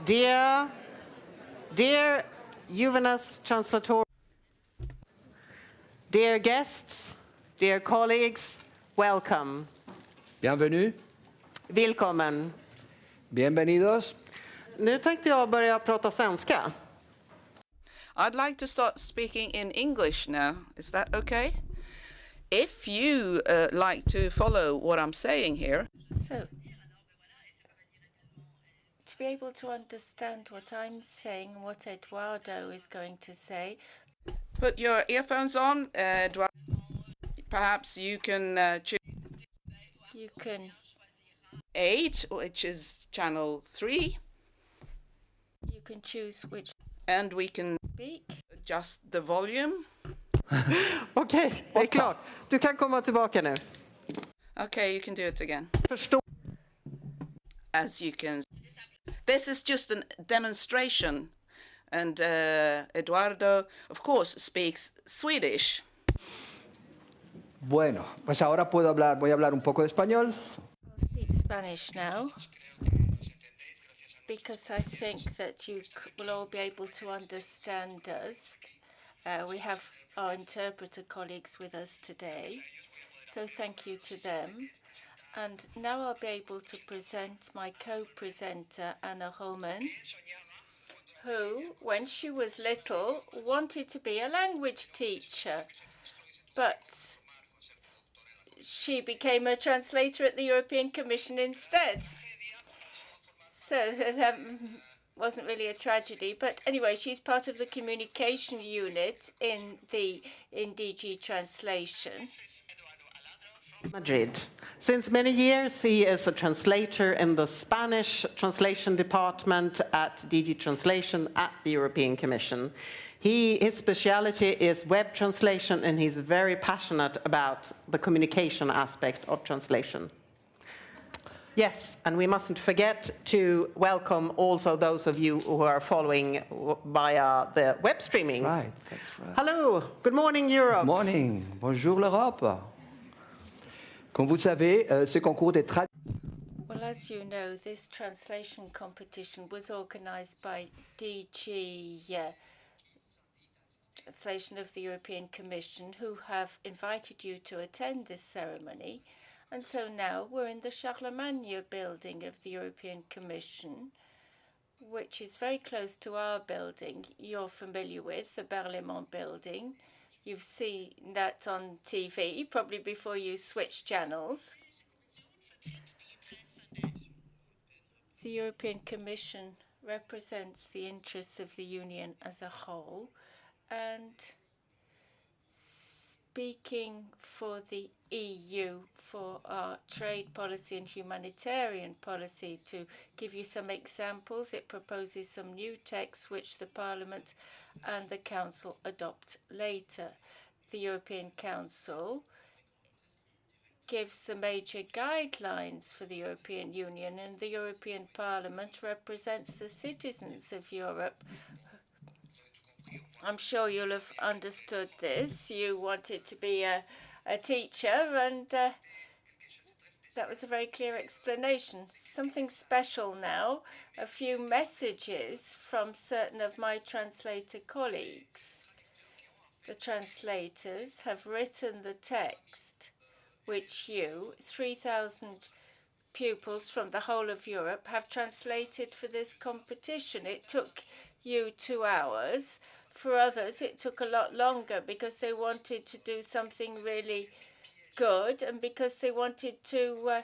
Dear Juvenas Translator, dear guests, dear colleagues, welcome. Bienvenue. Välkommen. Bienvenidos. Nu tänkte jag börja prata svenska. I'd like to start speaking in English now. Is that okay? If you like to follow what I'm saying here. So, to be able to understand what I'm saying and what Eduardo is going to say, Put your earphones on. Perhaps you can choose you can 8, which is channel 3, choose which and we can speak. adjust the volume. Okej, det är klart. Du kan komma tillbaka nu. Okay, you can do it again. Förstå. As you can, this is just a demonstration, and Eduardo, of course, speaks Swedish. Bueno, pues ahora voy a hablar un poco de español. I'll speak Spanish now because I think that you will all be able to understand us. We have our interpreter colleagues with us today, so thank you to them. And now I'll be able to present my co-presenter, Anna Roman, who, when she was little, wanted to be a language teacher, but she became a translator at the European Commission instead. So that wasn't really a tragedy. But anyway, she's part of the communication unit in DG Translation. Madrid. Since many years, he is a translator in the Spanish translation department at DG Translation at the European Commission. His speciality is web translation, and he's very passionate about the communication aspect of translation. Yes, and we mustn't forget to welcome also those of you who are following via the web streaming. That's right. Hello, good morning, Europe. Good morning. Bonjour l'Europe. Comme vous savez, ce concours des Well, as you know, this translation competition was organized by DG Translation of the European Commission, who have invited you to attend this ceremony. And so now we're in the Charlemagne building of the European Commission, which is very close to our building you're familiar with, the Berlaymont building. You've seen that on TV, probably before you switch channels. The European Commission represents the interests of the Union as a whole, and speaking for the EU for our trade policy and humanitarian policy, to give you some examples, it proposes some new texts which the Parliament and the Council adopt later. The European Council gives the major guidelines for the European Union, and the European Parliament represents the citizens of Europe. I'm sure you'll have understood this. You wanted to be a teacher, and that was a very clear explanation. Something special now, a few messages from certain of my translator colleagues. The translators have written the text which you, 3,000 pupils from the whole of Europe, have translated for this competition. It took you 2 hours. For others, it took a lot longer because they wanted to do something really good and because they wanted to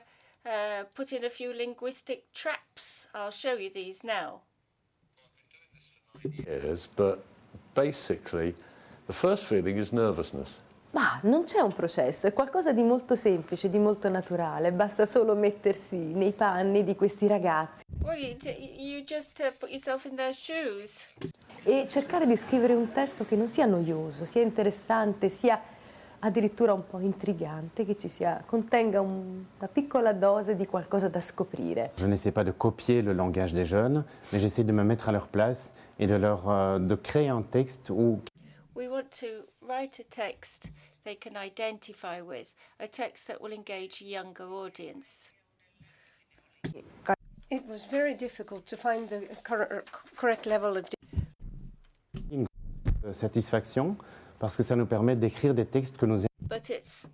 put in a few linguistic traps. I'll show you these now. Years, but basically, the first feeling is nervousness. Ma non c'è un processo, è qualcosa di molto semplice, di molto naturale, basta solo mettersi nei panni di questi ragazzi. Well, you just put yourself in their shoes. E cercare di scrivere un testo che non sia noioso, sia interessante, sia addirittura un po' intrigante, che contenga una piccola dose di qualcosa da scoprire. Je n'essaie pas de copier le langage des jeunes, mais j'essaie de me mettre à leur place et de créer un texte où... We want to write a text they can identify with, a text that will engage a younger audience. It was very difficult to find the correct level of satisfaction parce que ça nous permet d'écrire des textes que nous But it's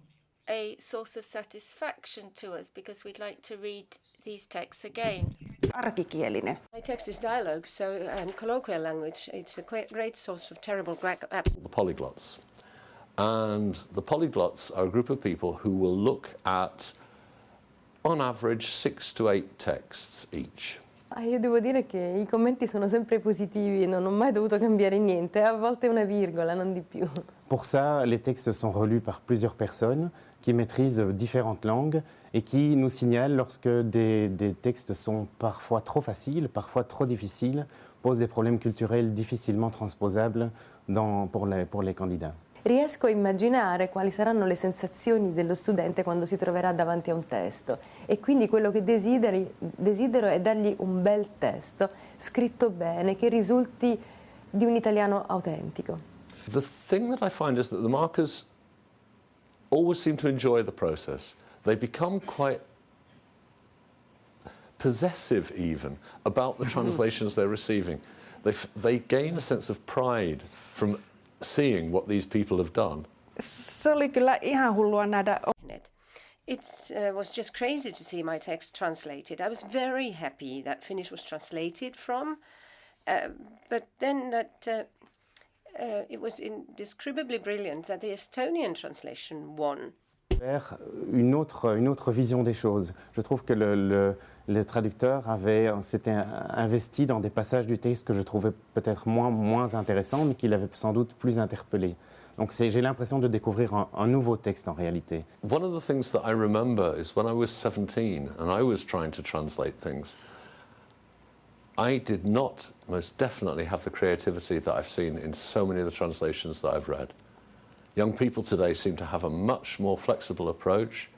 a source of satisfaction to us because we'd like to read these texts again. arkikielinen. My text is dialogue, so and colloquial language. It's a great source of terrible The polyglots. And the polyglots are a group of people who will look at, on average, 6 to 8 texts each. Io devo dire che i commenti sono sempre positivi, non ho mai dovuto cambiare niente, a volte una virgola, non di più. Pour ça, les textes sont relus par plusieurs personnes qui maîtrisent différentes langues et qui nous signalent lorsque des textes sont parfois trop faciles, parfois trop difficiles, posent des problèmes culturels difficilement transposables pour les candidats. Riesco a immaginare quali saranno le sensazioni dello studente quando si troverà davanti a un testo e quindi quello che desidero è dargli un bel testo, scritto bene, che risulti di un italiano autentico. The thing that I find is that the markers always seem to enjoy the process. They become quite possessive even about the translations they're receiving. They gain a sense of pride from seeing what these people have done. Se oli kyllä ihan hullua nähdä. It was just crazy to see my text translated. I was very happy that Finnish was translated from, but then that it was indescribably brilliant that the Estonian translation won. Une autre vision des choses. Je trouve que le traducteur s'était investi dans des passages du texte que je trouvais peut-être moins intéressants, mais qui l'avaient sans doute plus interpellé. Donc j'ai l'impression de découvrir un nouveau texte en réalité. One of the things that I remember is when I was 17 and I was trying to translate things, I did not most definitely have the creativity that I've seen in so many of the translations that I've read. Young people today seem to have a much more flexible approach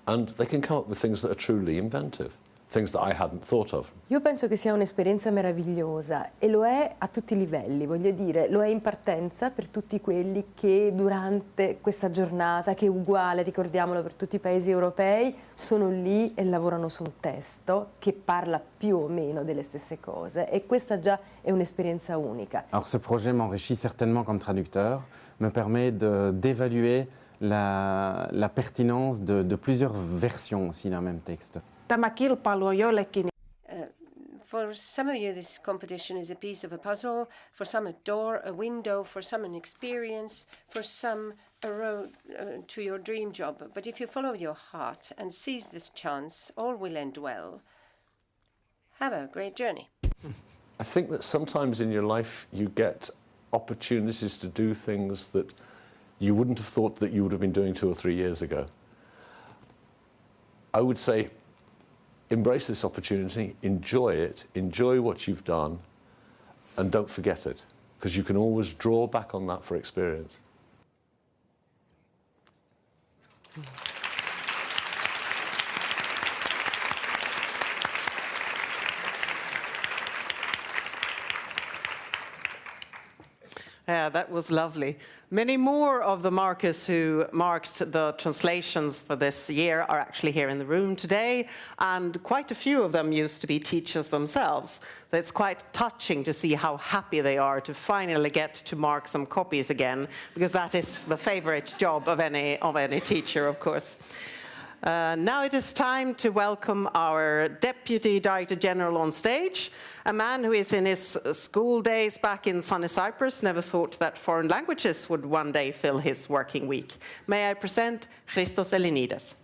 and they can come up with things that are truly inventive, things that I hadn't thought of. Io penso che sia un'esperienza meravigliosa e lo è a tutti i livelli, voglio dire, lo è in partenza per tutti quelli che durante questa giornata, che è uguale, ricordiamolo, per tutti i paesi europei, sono lì e lavorano su un testo che parla più o meno delle stesse cose e questa già è un'esperienza unica. Alors ce projet m'enrichit certainement comme traducteur, me permet d'évaluer la pertinence de plusieurs versions aussi d'un même texte. Tämä kilpailu on joillekin. For some of you, this competition is a piece of a puzzle. For some, a door, a window. For some, an experience. For some, a road to your dream job. But if you follow your heart and seize this chance, all will end well. Have a great journey. I think that sometimes in your life you get opportunities to do things that you wouldn't have thought that you would have been doing 2 or 3 years ago. I would say embrace this opportunity, enjoy it, enjoy what you've done, and don't forget it, because you can always draw back on that for experience. Yeah, that was lovely. Many more of the markers who marked the translations for this year are actually here in the room today, and quite a few of them used to be teachers themselves. It's quite touching to see how happy they are to finally get to mark some copies again, because that is the favorite job of any teacher, of course. Now it is time to welcome our Deputy Director General on stage, a man who is in his school days back in sunny Cyprus, never thought that foreign languages would one day fill his working week. May I present Christos Elenides.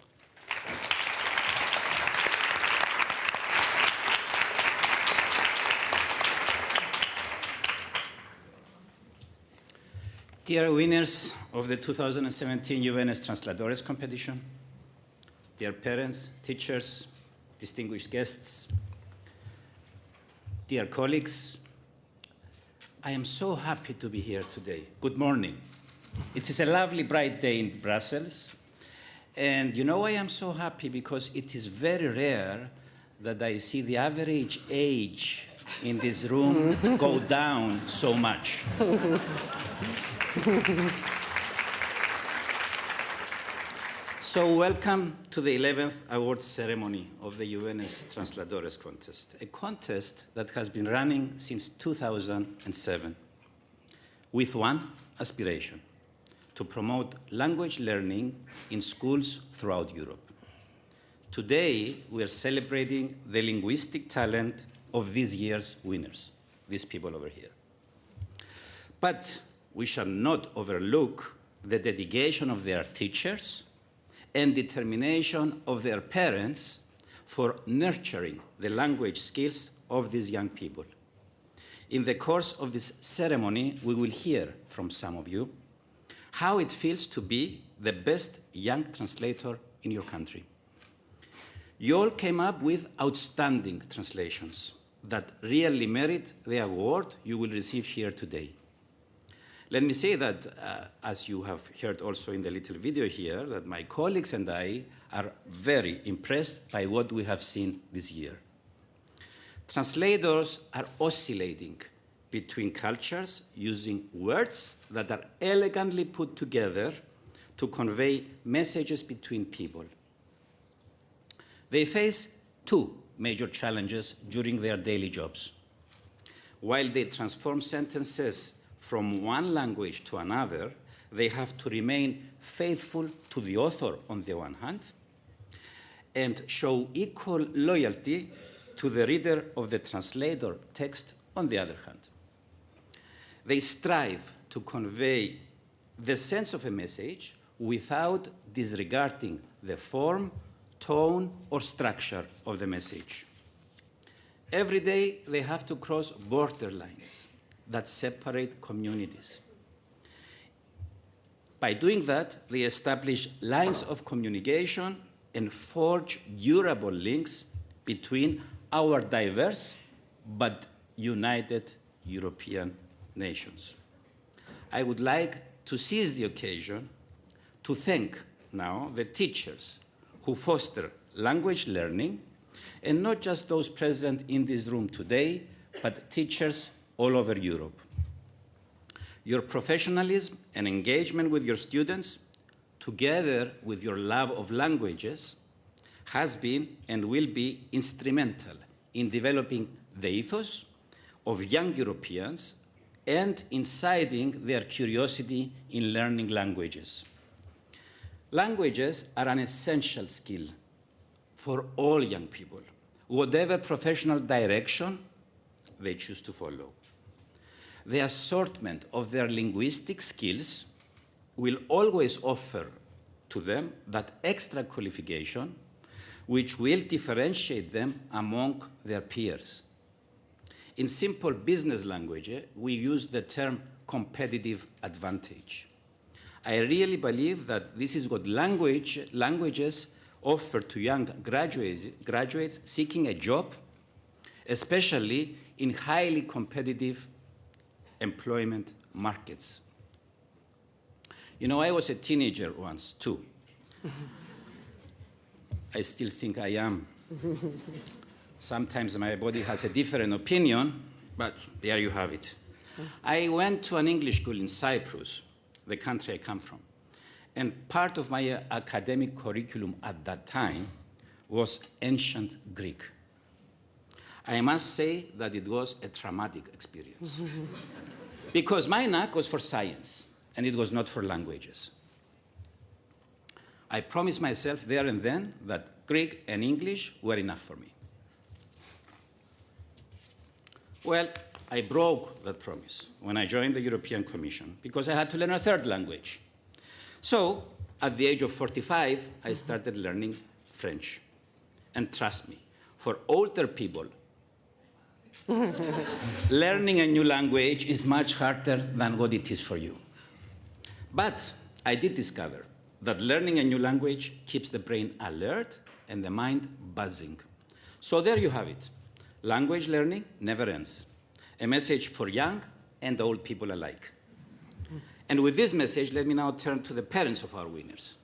Dear winners of the 2017 UNS Translatores competition, dear parents, teachers, distinguished guests, dear colleagues, I am so happy to be here today. Good morning. It is a lovely, bright day in Brussels. And you know why I'm so happy? Because it is very rare that I see the average age in this room go down so much. So welcome to the 11th awards ceremony of the UN's Translatores contest, a contest that has been running since 2007 with one aspiration: to promote language learning in schools throughout Europe. Today, we are celebrating the linguistic talent of this year's winners, these people over here. But we shall not overlook the dedication of their teachers and determination of their parents for nurturing the language skills of these young people. In the course of this ceremony, we will hear from some of you how it feels to be the best young translator in your country. You all came up with outstanding translations that really merit the award you will receive here today. Let me say that, as you have heard also in the little video here, that my colleagues and I are very impressed by what we have seen this year. Translators are oscillating between cultures using words that are elegantly put together to convey messages between people. They face two major challenges during their daily jobs. While they transform sentences from one language to another, they have to remain faithful to the author on the one hand and show equal loyalty to the reader of the translator text on the other hand. They strive to convey the sense of a message without disregarding the form, tone, or structure of the message. Every day, they have to cross border lines that separate communities. By doing that, they establish lines of communication and forge durable links between our diverse but united European nations. I would like to seize the occasion to thank now the teachers who foster language learning, and not just those present in this room today, but teachers all over Europe. Your professionalism and engagement with your students, together with your love of languages, has been and will be instrumental in developing the ethos of young Europeans and inciting their curiosity in learning languages. Languages are an essential skill for all young people, whatever professional direction they choose to follow. The assortment of their linguistic skills will always offer to them that extra qualification which will differentiate them among their peers. In simple business language, we use the term competitive advantage. I really believe that this is what languages offer to young graduates seeking a job, especially in highly competitive employment markets. You know, I was a teenager once, too. I still think I am. Sometimes my body has a different opinion, but there you have it. I went to an English school in Cyprus, the country I come from, and part of my academic curriculum at that time was ancient Greek. I must say that it was a traumatic experience. Because my knack was for science, and it was not for languages. I promised myself there and then that Greek and English were enough for me. Well, I broke that promise when I joined the European Commission because I had to learn a third language. So, at the age of 45, I started learning French. And trust me, for older people, learning a new language is much harder than what it is for you. But I did discover that learning a new language keeps the brain alert and the mind buzzing. So there you have it. Language learning never ends. A message for young and old people alike. And with this message, let me now turn to the parents of our winners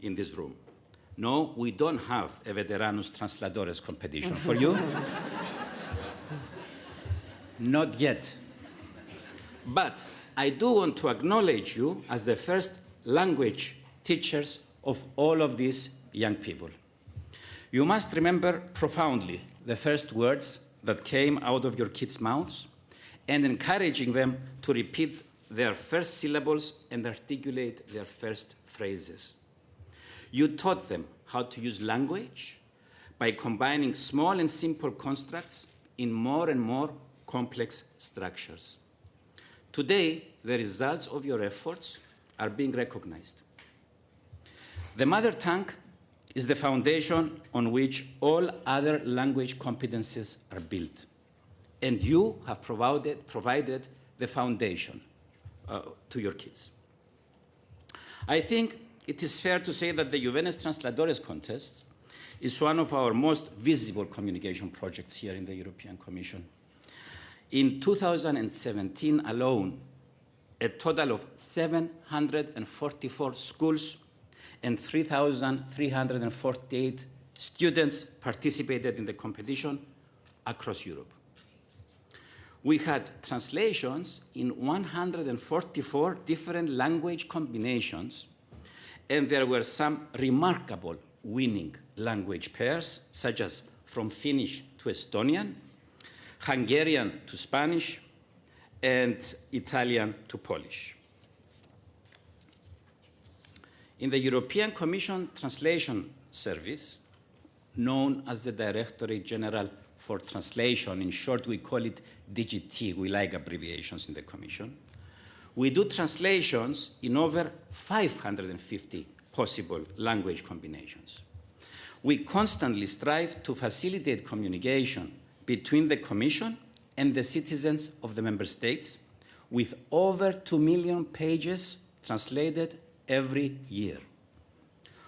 in this room. No, we don't have a Veteranus Translatores competition for you. Not yet. But I do want to acknowledge you as the first language teachers of all of these young people. You must remember profoundly the first words that came out of your kids' mouths and encouraging them to repeat their first syllables and articulate their first phrases. You taught them how to use language by combining small and simple constructs in more and more complex structures. Today, the results of your efforts are being recognized. The mother tongue is the foundation on which all other language competencies are built. And you have provided the foundation to your kids. I think it is fair to say that the Juvenes Translatores contest is one of our most visible communication projects here in the European Commission. In 2017 alone, a total of 744 schools and 3,348 students participated in the competition across Europe. We had translations in 144 different language combinations, and there were some remarkable winning language pairs, such as from Finnish to Estonian, Hungarian to Spanish, and Italian to Polish. In the European Commission Translation Service, known as the Directorate General for Translation, in short we call it DGT, we like abbreviations in the Commission, we do translations in over 550 possible language combinations. We constantly strive to facilitate communication between the Commission and the citizens of the Member States, with over 2 million pages translated every year.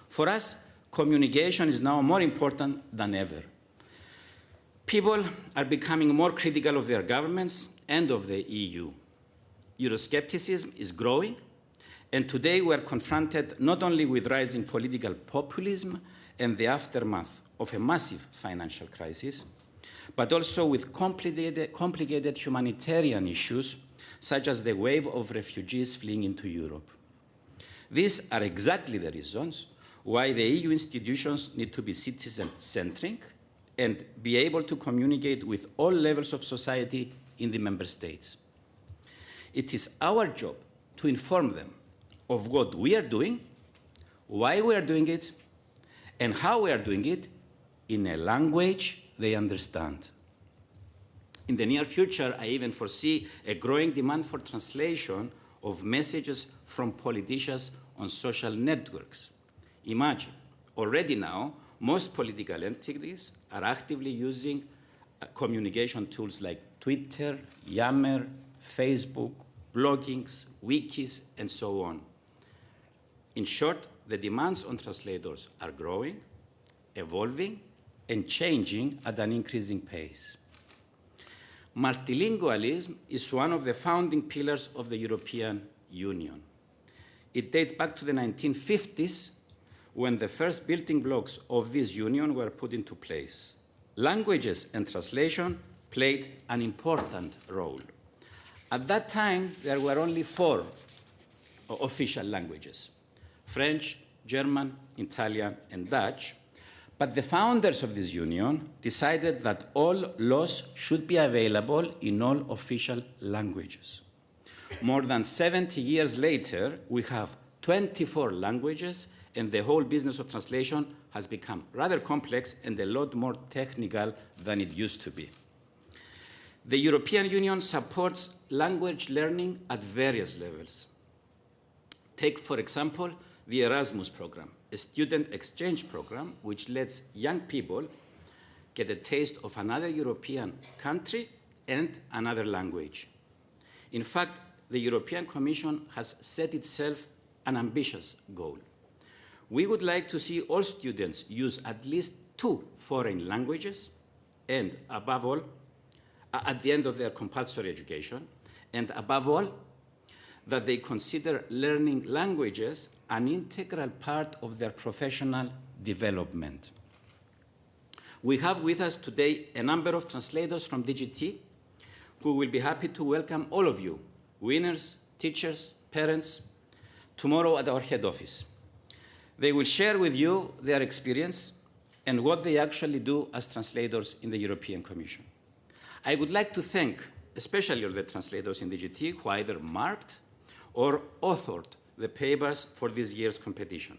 For us, communication is now more important than ever. People are becoming more critical of their governments and of the EU. Euroscepticism is growing, and today we are confronted not only with rising political populism and the aftermath of a massive financial crisis, but also with complicated humanitarian issues, such as the wave of refugees fleeing into Europe. These are exactly the reasons why the EU institutions need to be citizen-centric and be able to communicate with all levels of society in the Member States. It is our job to inform them of what we are doing, why we are doing it, and how we are doing it in a language they understand. In the near future, I even foresee a growing demand for translation of messages from politicians on social networks. Imagine, already now, most political entities are actively using communication tools like Twitter, Yammer, Facebook, bloggings, wikis, and so on. In short, the demands on translators are growing, evolving, and changing at an increasing pace. Multilingualism is one of the founding pillars of the European Union. It dates back to the 1950s, when the first building blocks of this union were put into place. Languages and translation played an important role. At that time, there were only 4 official languages: French, German, Italian, and Dutch. But the founders of this union decided that all laws should be available in all official languages. More than 70 years later, we have 24 languages, and the whole business of translation has become rather complex and a lot more technical than it used to be. The European Union supports language learning at various levels. Take, for example, the Erasmus program, a student exchange program which lets young people get a taste of another European country and another language. In fact, the European Commission has set itself an ambitious goal. We would like to see all students use at least 2 foreign languages, and above all, at the end of their compulsory education, and above all, that they consider learning languages an integral part of their professional development. We have with us today a number of translators from DGT who will be happy to welcome all of you, winners, teachers, parents, tomorrow at our head office. They will share with you their experience and what they actually do as translators in the European Commission. I would like to thank especially all the translators in DGT who either marked or authored the papers for this year's competition.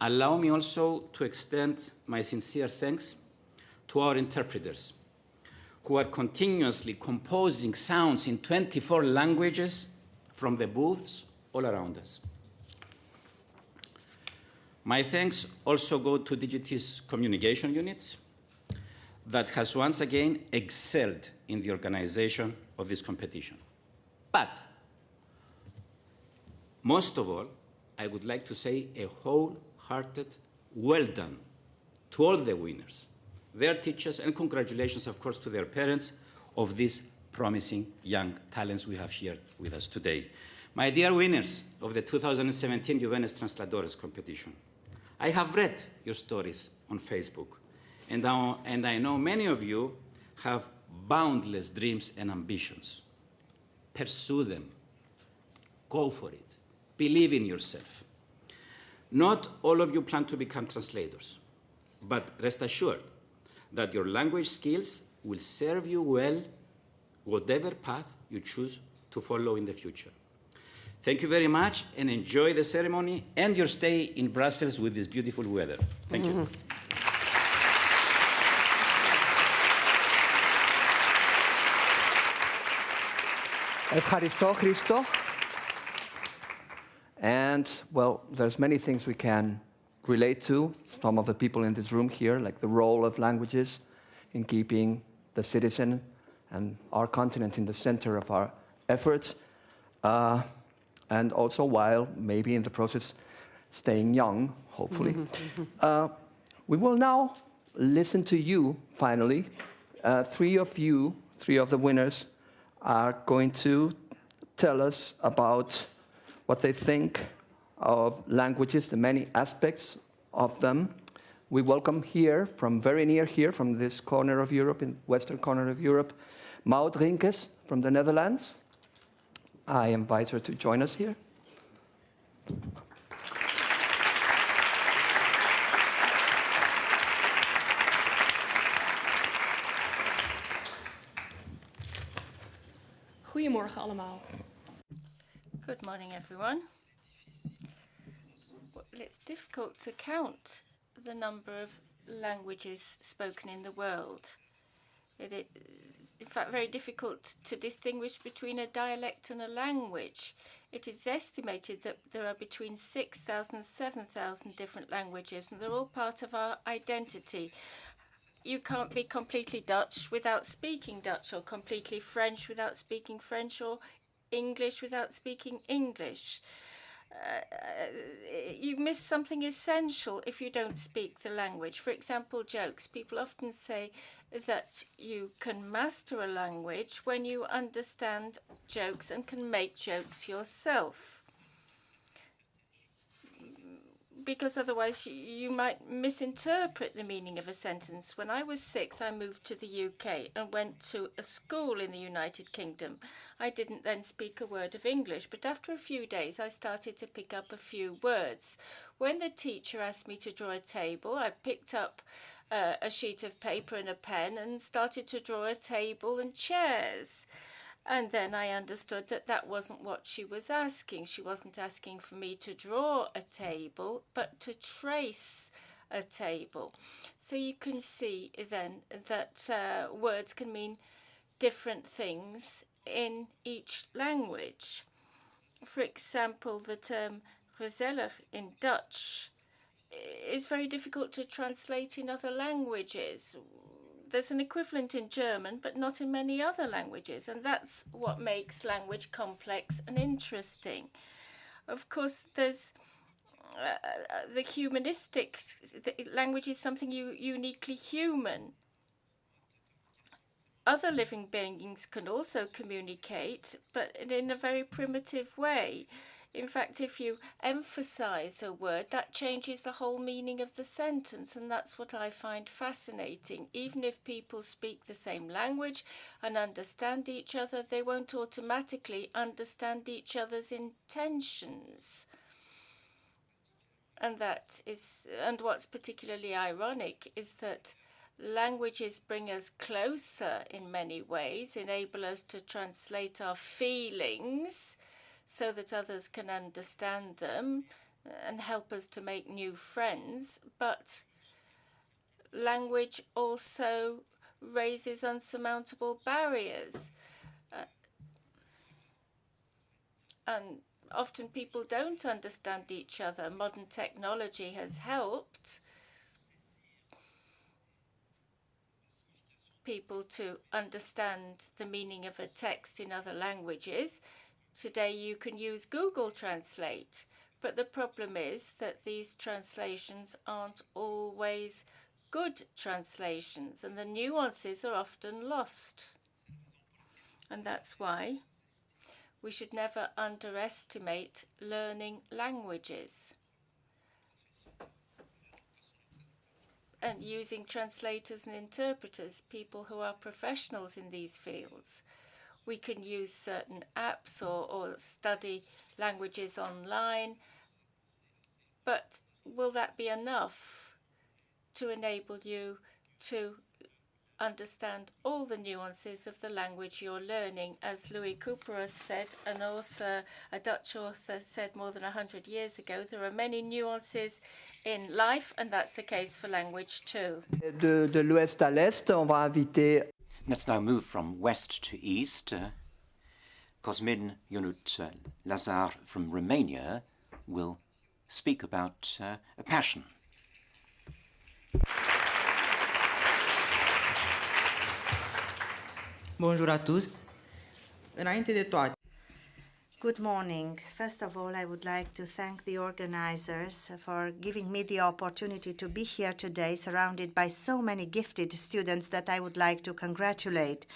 Allow me also to extend my sincere thanks to our interpreters, who are continuously composing sounds in 24 languages from the booths all around us. My thanks also go to DGT's communication unit that has once again excelled in the organization of this competition. But most of all, I would like to say a wholehearted well done to all the winners, their teachers, and congratulations, of course, to their parents of these promising young talents we have here with us today. My dear winners of the 2017 Jóvenes Translatores competition, I have read your stories on Facebook, and I know many of you have boundless dreams and ambitions. Pursue them. Go for it. Believe in yourself. Not all of you plan to become translators, but rest assured that your language skills will serve you well whatever path you choose to follow in the future. Thank you very much, and enjoy the ceremony and your stay in Brussels with this beautiful weather. Thank you. Evcharisto Christo. And, well, there's many things we can relate to, some of the people in this room here, like the role of languages in keeping the citizen and our continent in the center of our efforts. And also, while maybe in the process staying young, hopefully. We will now listen to you, finally. Three of the winners, are going to tell us about what they think of languages, the many aspects of them. We welcome here, from very near here, from this corner of Europe, in western corner of Europe, Maud Rinkes from the Netherlands. I invite her to join us here. Goedemorgen allemaal. Good morning, everyone. Well, it's difficult to count the number of languages spoken in the world. It is, in fact, very difficult to distinguish between a dialect and a language. It is estimated that there are between 6,000 and 7,000 different languages, and they're all part of our identity. You can't be completely Dutch without speaking Dutch, or completely French without speaking French, or English without speaking English. You miss something essential if you don't speak the language. For example, jokes. People often say that you can master a language when you understand jokes and can make jokes yourself. Because otherwise you might misinterpret the meaning of a sentence. When I was 6, I moved to the UK and went to a school in the United Kingdom. I didn't then speak a word of English, but after a few days I started to pick up a few words. When the teacher asked me to draw a table, I picked up a sheet of paper and a pen and started to draw a table and chairs. And then I understood that that wasn't what she was asking. She wasn't asking for me to draw a table, but to trace a table. So you can see then that words can mean different things in each language. For example, the term gezellig in Dutch is very difficult to translate in other languages. There's an equivalent in German, but not in many other languages, and that's what makes language complex and interesting. Of course, there's the humanistic language is something uniquely human. Other living beings can also communicate, but in a very primitive way. In fact, if you emphasize a word, that changes the whole meaning of the sentence, and that's what I find fascinating. Even if people speak the same language and understand each other, they won't automatically understand each other's intentions. And what's particularly ironic is that languages bring us closer in many ways, enable us to translate our feelings so that others can understand them and help us to make new friends. But language also raises unsurmountable barriers. And often people don't understand each other. Modern technology has helped people to understand the meaning of a text in other languages. Today you can use Google Translate, but the problem is that these translations aren't always good translations, and the nuances are often lost. And that's why we should never underestimate learning languages and using translators and interpreters, people who are professionals in these fields. We can use certain apps or study languages online, but will that be enough to enable you to understand all the nuances of the language you're learning? As Louis Couperus said, a Dutch author said more than 100 years ago, there are many nuances in life, and that's the case for language too. De l'ouest à l'est, on va inviter. Let's now move from west to east. Cosmin Ionut Lazar from Romania will speak about a passion. Bonjour à tous. Înainte de toate, Good morning. First of all, I would like to thank the organizers for giving me the opportunity to be here today, surrounded by so many gifted students that I would like to congratulate.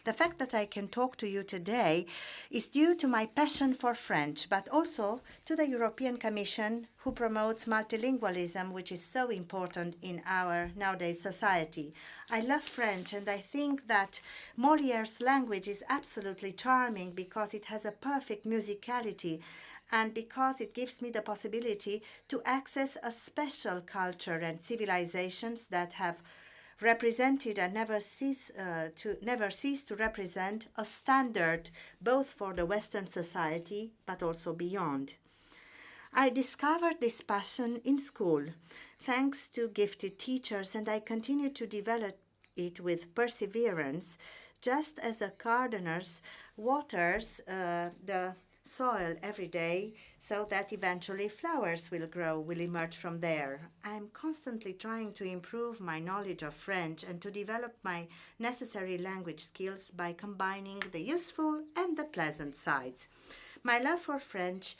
The fact that I can talk to you today is due to my passion for French, but also to the European Commission, who promotes multilingualism, which is so important in our nowadays society. I love French, and I think that Molière's language is absolutely charming because it has a perfect musicality and because it gives me the possibility to access a special culture and civilizations that have represented and never cease to represent a standard both for the Western society but also beyond. I discovered this passion in school thanks to gifted teachers, and I continue to develop it with perseverance, just as a gardener waters the soil every day so that eventually flowers will emerge from there. I'm constantly trying to improve my knowledge of French and to develop my necessary language skills by combining the useful and the pleasant sides. My love for French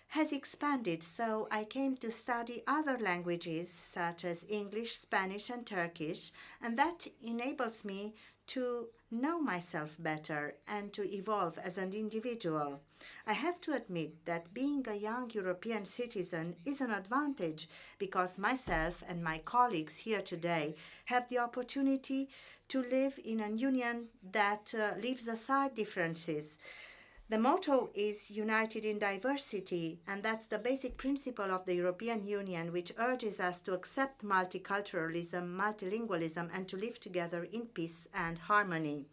has expanded, so I came to study other languages such as English, Spanish, and Turkish, and that enables me to know myself better and to evolve as an individual. I have to admit that being a young European citizen is an advantage because myself and my colleagues here today have the opportunity to live in a union that leaves aside differences. The motto is United in Diversity, and that's the basic principle of the European Union, which urges us to accept multiculturalism, multilingualism, and to live together in peace and harmony.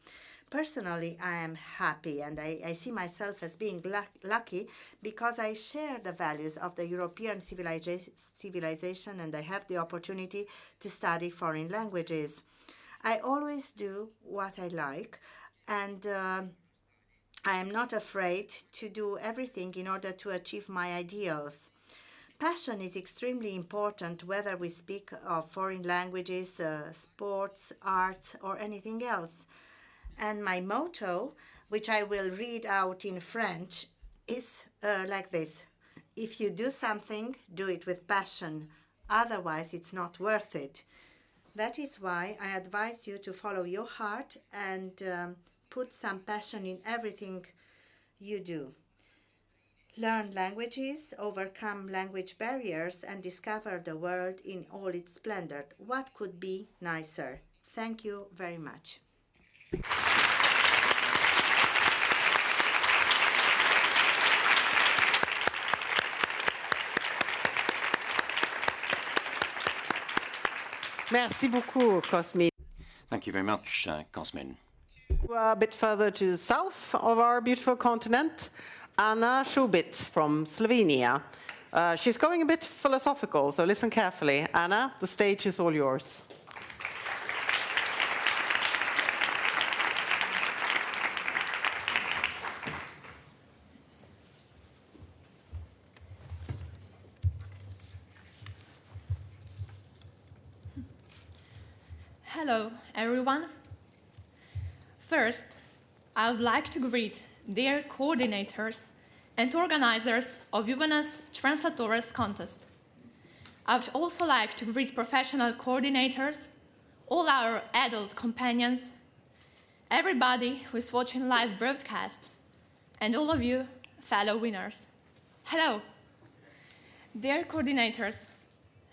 Personally, I am happy, and I see myself as being lucky because I share the values of the European civilization, and I have the opportunity to study foreign languages. I always do what I like, and I am not afraid to do everything in order to achieve my ideals. Passion is extremely important whether we speak of foreign languages, sports, arts, or anything else. And my motto, which I will read out in French, is like this. If you do something, do it with passion. Otherwise, it's not worth it. That is why I advise you to follow your heart and put some passion in everything you do. Learn languages, overcome language barriers, and discover the world in all its splendor. What could be nicer? Thank you very much. Merci beaucoup, Cosmin. Thank you very much, Cosmin. A bit further to the south of our beautiful continent, Anna Šubic from Slovenia. She's going a bit philosophical, so listen carefully. Anna, the stage is all yours. Hello, everyone. First, I would like to greet dear coordinators and organizers of Juvenas Translatores contest. I would also like to greet professional coordinators, all our adult companions, everybody who is watching live broadcast, and all of you fellow winners. Hello. Dear coordinators,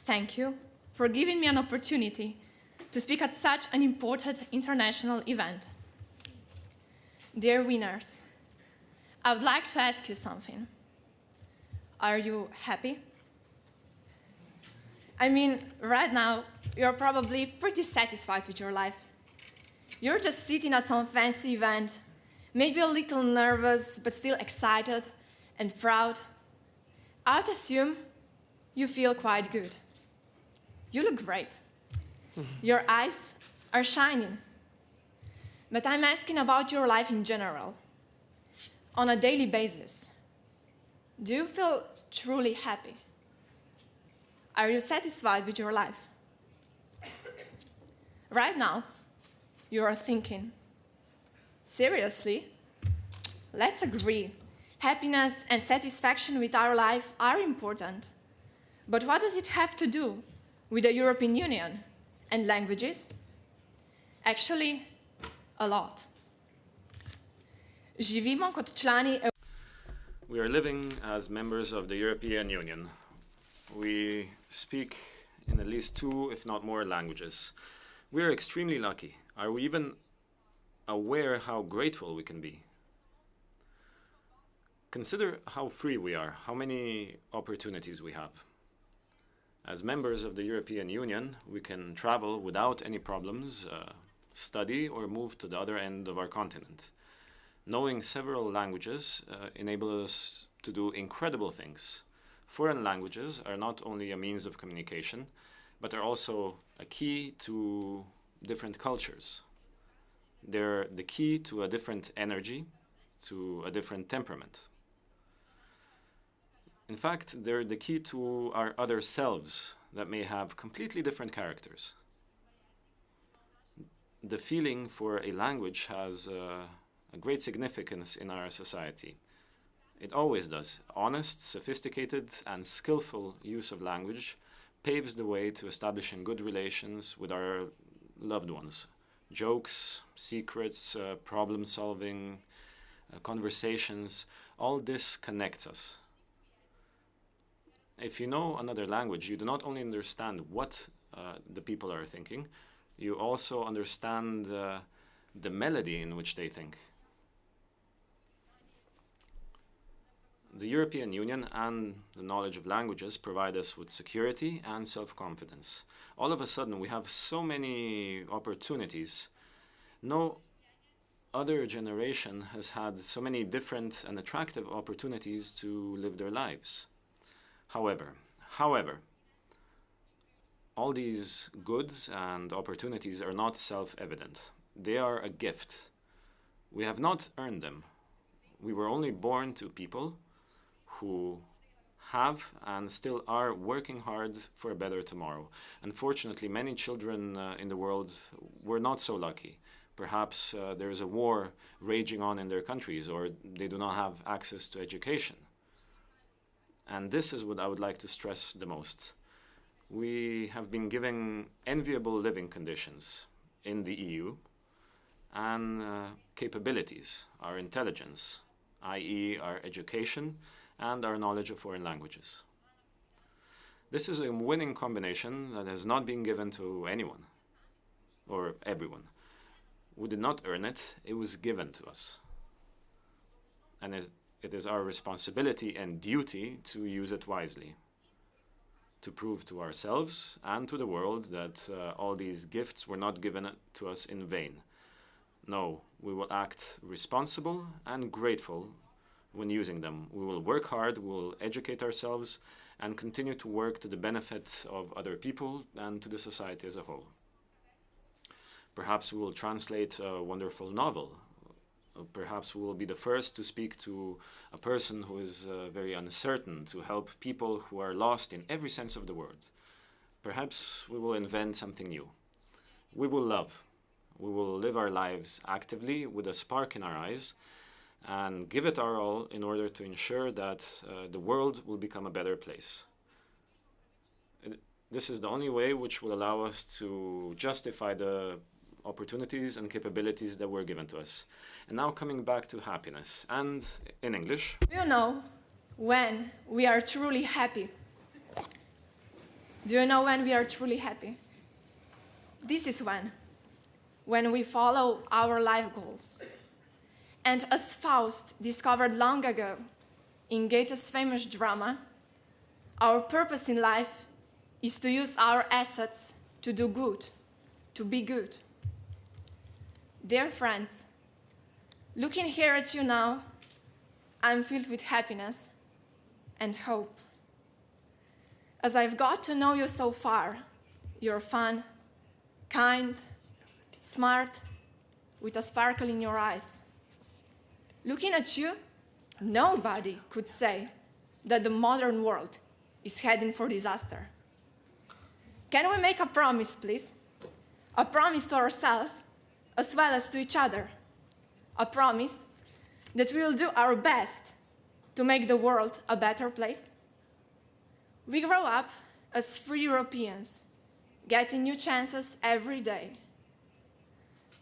thank you for giving me an opportunity to speak at such an important international event. Dear winners, I would like to ask you something. Are you happy? I mean, right now, you're probably pretty satisfied with your life. You're just sitting at some fancy event, maybe a little nervous, but still excited and proud. I would assume you feel quite good. You look great. Your eyes are shining. But I'm asking about your life in general. On a daily basis, do you feel truly happy? Are you satisfied with your life? Right now, you are thinking, seriously? Let's agree. Happiness and satisfaction with our life are important. But what does it have to do with the European Union and languages? Actually, a lot. Živimo kot člani. We are living as members of the European Union. We speak in at least 2, if not more, languages. We are extremely lucky. Are we even aware how grateful we can be? Consider how free we are, how many opportunities we have. As members of the European Union, we can travel without any problems, study, or move to the other end of our continent. Knowing several languages enables us to do incredible things. Foreign languages are not only a means of communication, but are also a key to different cultures. They're the key to a different energy, to a different temperament. In fact, they're the key to our other selves that may have completely different characters. The feeling for a language has a great significance in our society. It always does. Honest, sophisticated, and skillful use of language paves the way to establishing good relations with our loved ones. Jokes, secrets, problem solving, conversations, all this connects us. If you know another language, you do not only understand what the people are thinking, you also understand the melody in which they think. The European Union and the knowledge of languages provide us with security and self-confidence. All of a sudden, we have so many opportunities. No other generation has had so many different and attractive opportunities to live their lives. However, all these goods and opportunities are not self-evident. They are a gift. We have not earned them. We were only born to people who have and still are working hard for a better tomorrow. Unfortunately, many children in the world were not so lucky. Perhaps there is a war raging on in their countries, or they do not have access to education. And this is what I would like to stress the most. We have been given enviable living conditions in the EU and capabilities, our intelligence, i.e. our education and our knowledge of foreign languages. This is a winning combination that has not been given to anyone or everyone. We did not earn it, it was given to us. And it is our responsibility and duty to use it wisely. to prove to ourselves and to the world that all these gifts were not given to us in vain. No, we will act responsible and grateful when using them. We will work hard, we will educate ourselves, and continue to work to the benefit of other people and to the society as a whole. Perhaps we will translate a wonderful novel. Perhaps we will be the first to speak to a person who is very uncertain, to help people who are lost in every sense of the word. Perhaps we will invent something new. We will love. We will live our lives actively with a spark in our eyes and give it our all in order to ensure that the world will become a better place. This is the only way which will allow us to justify the opportunities and capabilities that were given to us. And now coming back to happiness, and in English. Do you know when we are truly happy? Do you know when we are truly happy? This is when we follow our life goals. And as Faust discovered long ago in Goethe's famous drama, our purpose in life is to use our assets to do good, to be good. Dear friends, looking here at you now, I'm filled with happiness and hope. As I've got to know you so far, you're fun, kind, smart, with a sparkle in your eyes. Looking at you, nobody could say that the modern world is heading for disaster. Can we make a promise, please? A promise to ourselves as well as to each other. A promise that we will do our best to make the world a better place. We grow up as free Europeans, getting new chances every day.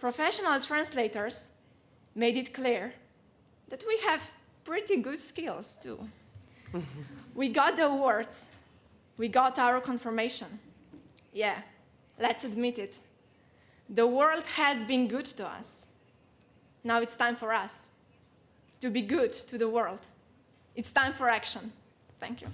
Professional translators made it clear that we have pretty good skills too. We got the awards, we got our confirmation. Yeah, let's admit it. The world has been good to us. Now it's time for us to be good to the world. It's time for action. Thank you.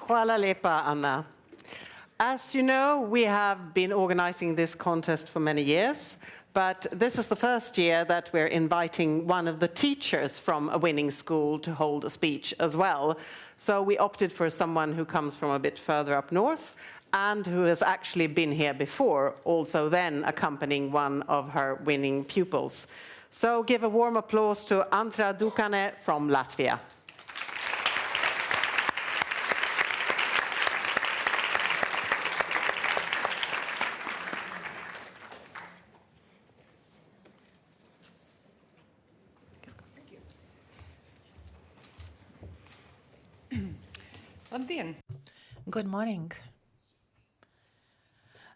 Hvala lepa, Anna. As you know, we have been organizing this contest for many years, but this is the first year that we're inviting one of the teachers from a winning school to hold a speech as well. So we opted for someone who comes from a bit further up north and who has actually been here before, also then accompanying one of her winning pupils. So give a warm applause to Antra Dukane from Latvia. Good morning.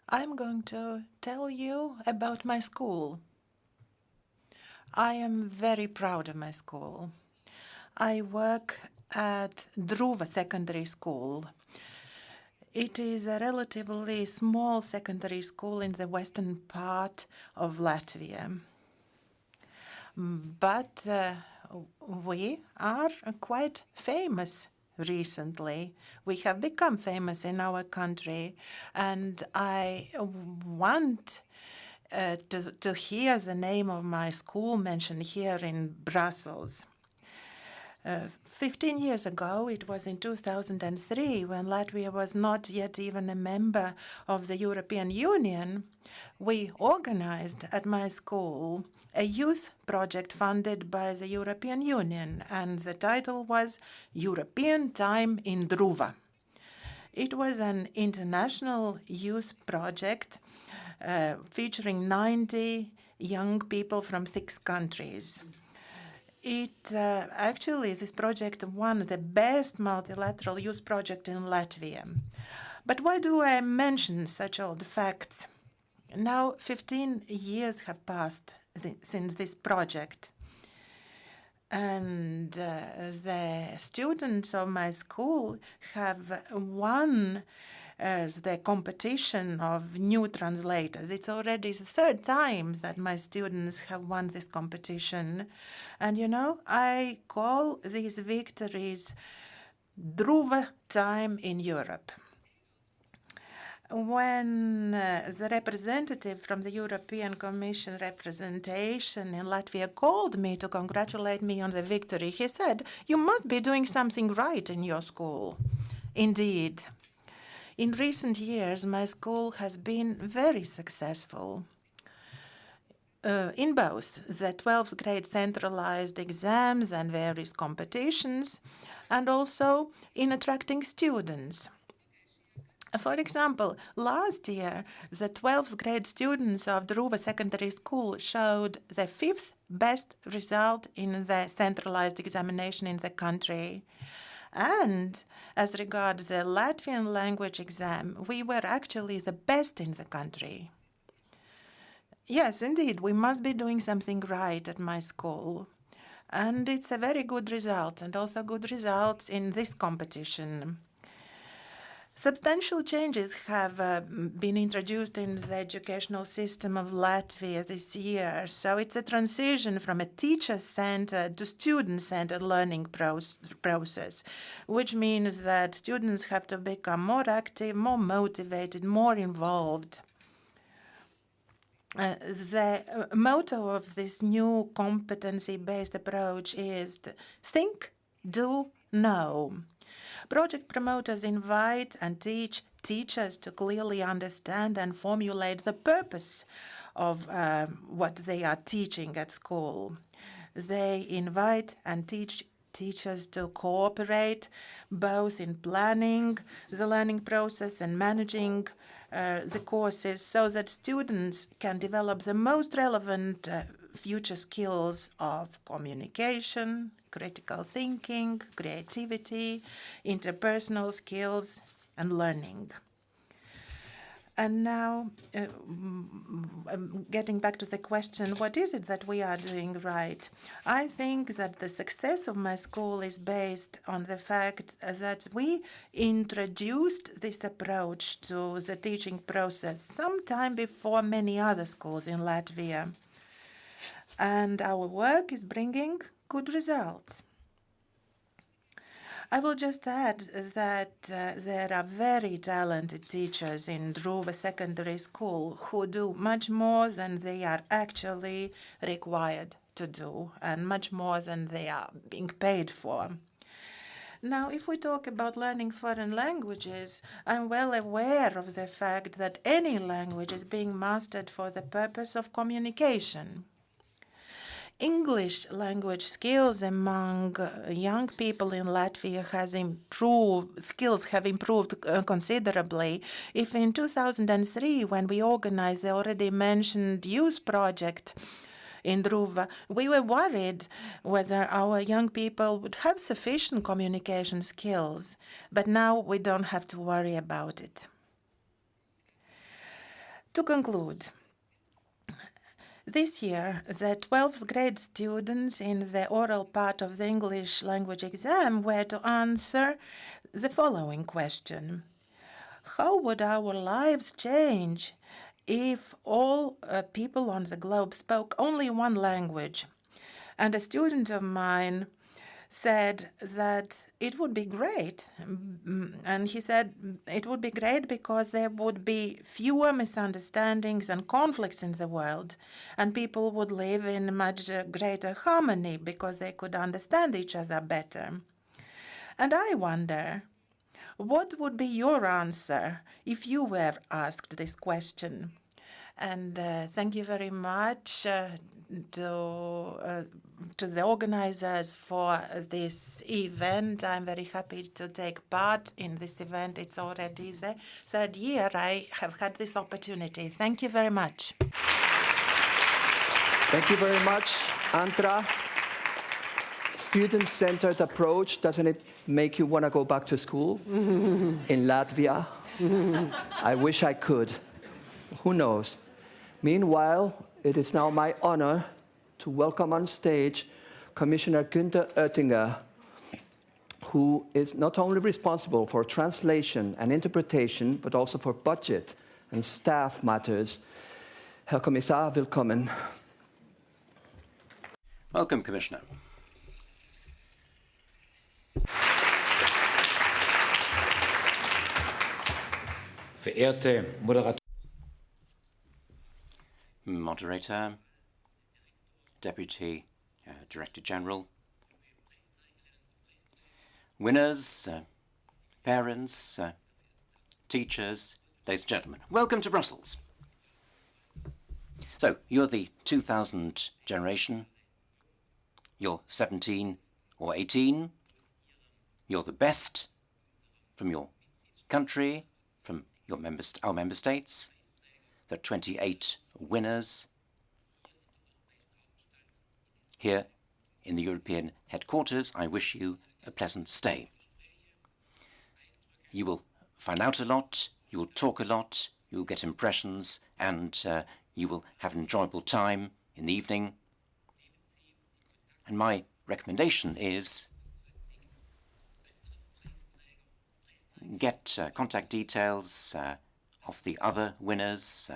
I'm going to tell you about my school. I am very proud of my school. I work at Druva Secondary School. It is a relatively small secondary school in the western part of Latvia. But we are quite famous recently. We have become famous in our country, and I want to hear the name of my school mentioned here in Brussels. 15 years ago, it was in 2003, when Latvia was not yet even a member of the European Union, we organized at my school a youth project funded by the European Union, and the title was European Time in Druva. It was an international youth project featuring 90 young people from 6 countries. Actually, this project won the best multilateral youth project in Latvia. But why do I mention such old facts? Now, 15 years have passed since this project. And the students of my school have won the competition of new translators. It's already the third time that my students have won this competition. And you know, I call these victories Druva time in Europe. When the representative from the European Commission representation in Latvia called me to congratulate me on the victory, he said, "You must be doing something right in your school." Indeed. In recent years, my school has been very successful in both the 12th grade centralized exams and various competitions, and also in attracting students. For example, last year, the 12th grade students of Druva Secondary School showed the 5th best result in the centralized examination in the country. And as regards the Latvian language exam, we were actually the best in the country. Yes, indeed, we must be doing something right at my school. And it's a very good result, and also good results in this competition. Substantial changes have been introduced in the educational system of Latvia this year. So it's a transition from a teacher-centered to student-centered learning process, which means that students have to become more active, more motivated, more involved. The motto of this new competency-based approach is think, do, know. Project promoters invite and teach teachers to clearly understand and formulate the purpose of what they are teaching at school. They invite and teach teachers to cooperate both in planning the learning process and managing the courses so that students can develop the most relevant future skills of communication, critical thinking, creativity, interpersonal skills, and learning. And now, getting back to the question, what is it that we are doing right? I think that the success of my school is based on the fact that we introduced this approach to the teaching process sometime before many other schools in Latvia. And our work is bringing good results. I will just add that there are very talented teachers in Druva Secondary School who do much more than they are actually required to do and much more than they are being paid for. Now, if we talk about learning foreign languages, I'm well aware of the fact that any language is being mastered for the purpose of communication. English language skills among young people in Latvia skills have improved considerably. If in 2003, when we organized the already mentioned youth project in Druva, we were worried whether our young people would have sufficient communication skills, but now we don't have to worry about it. To conclude, this year, the 12th grade students in the oral part of the English language exam were to answer the following question. How would our lives change if all people on the globe spoke only one language? And a student of mine said that it would be great. And he said it would be great because there would be fewer misunderstandings and conflicts in the world, and people would live in much greater harmony because they could understand each other better. And I wonder, what would be your answer if you were asked this question? And thank you very much to the organizers for this event. I'm very happy to take part in this event. It's already the third year I have had this opportunity. Thank you very much. Thank you very much, Antra. Student-centered approach, doesn't it make you want to go back to school in Latvia? I wish I could. Who knows? Meanwhile, it is now my honor to welcome on stage Commissioner Günther Oettinger, who is not only responsible for translation and interpretation, but also for budget and staff matters. Herr Kommissar, willkommen. Welcome, Commissioner. Verehrte Moderator, Deputy Director General, winners, parents, teachers, ladies and gentlemen, welcome to Brussels. So, you're the 2000 generation, you're 17 or 18, you're the best from your country, from our member states. There are 28 winners here in the European headquarters. I wish you a pleasant stay. You will find out a lot, you will talk a lot, you will get impressions, and you will have an enjoyable time in the evening. And my recommendation is get contact details of the other winners,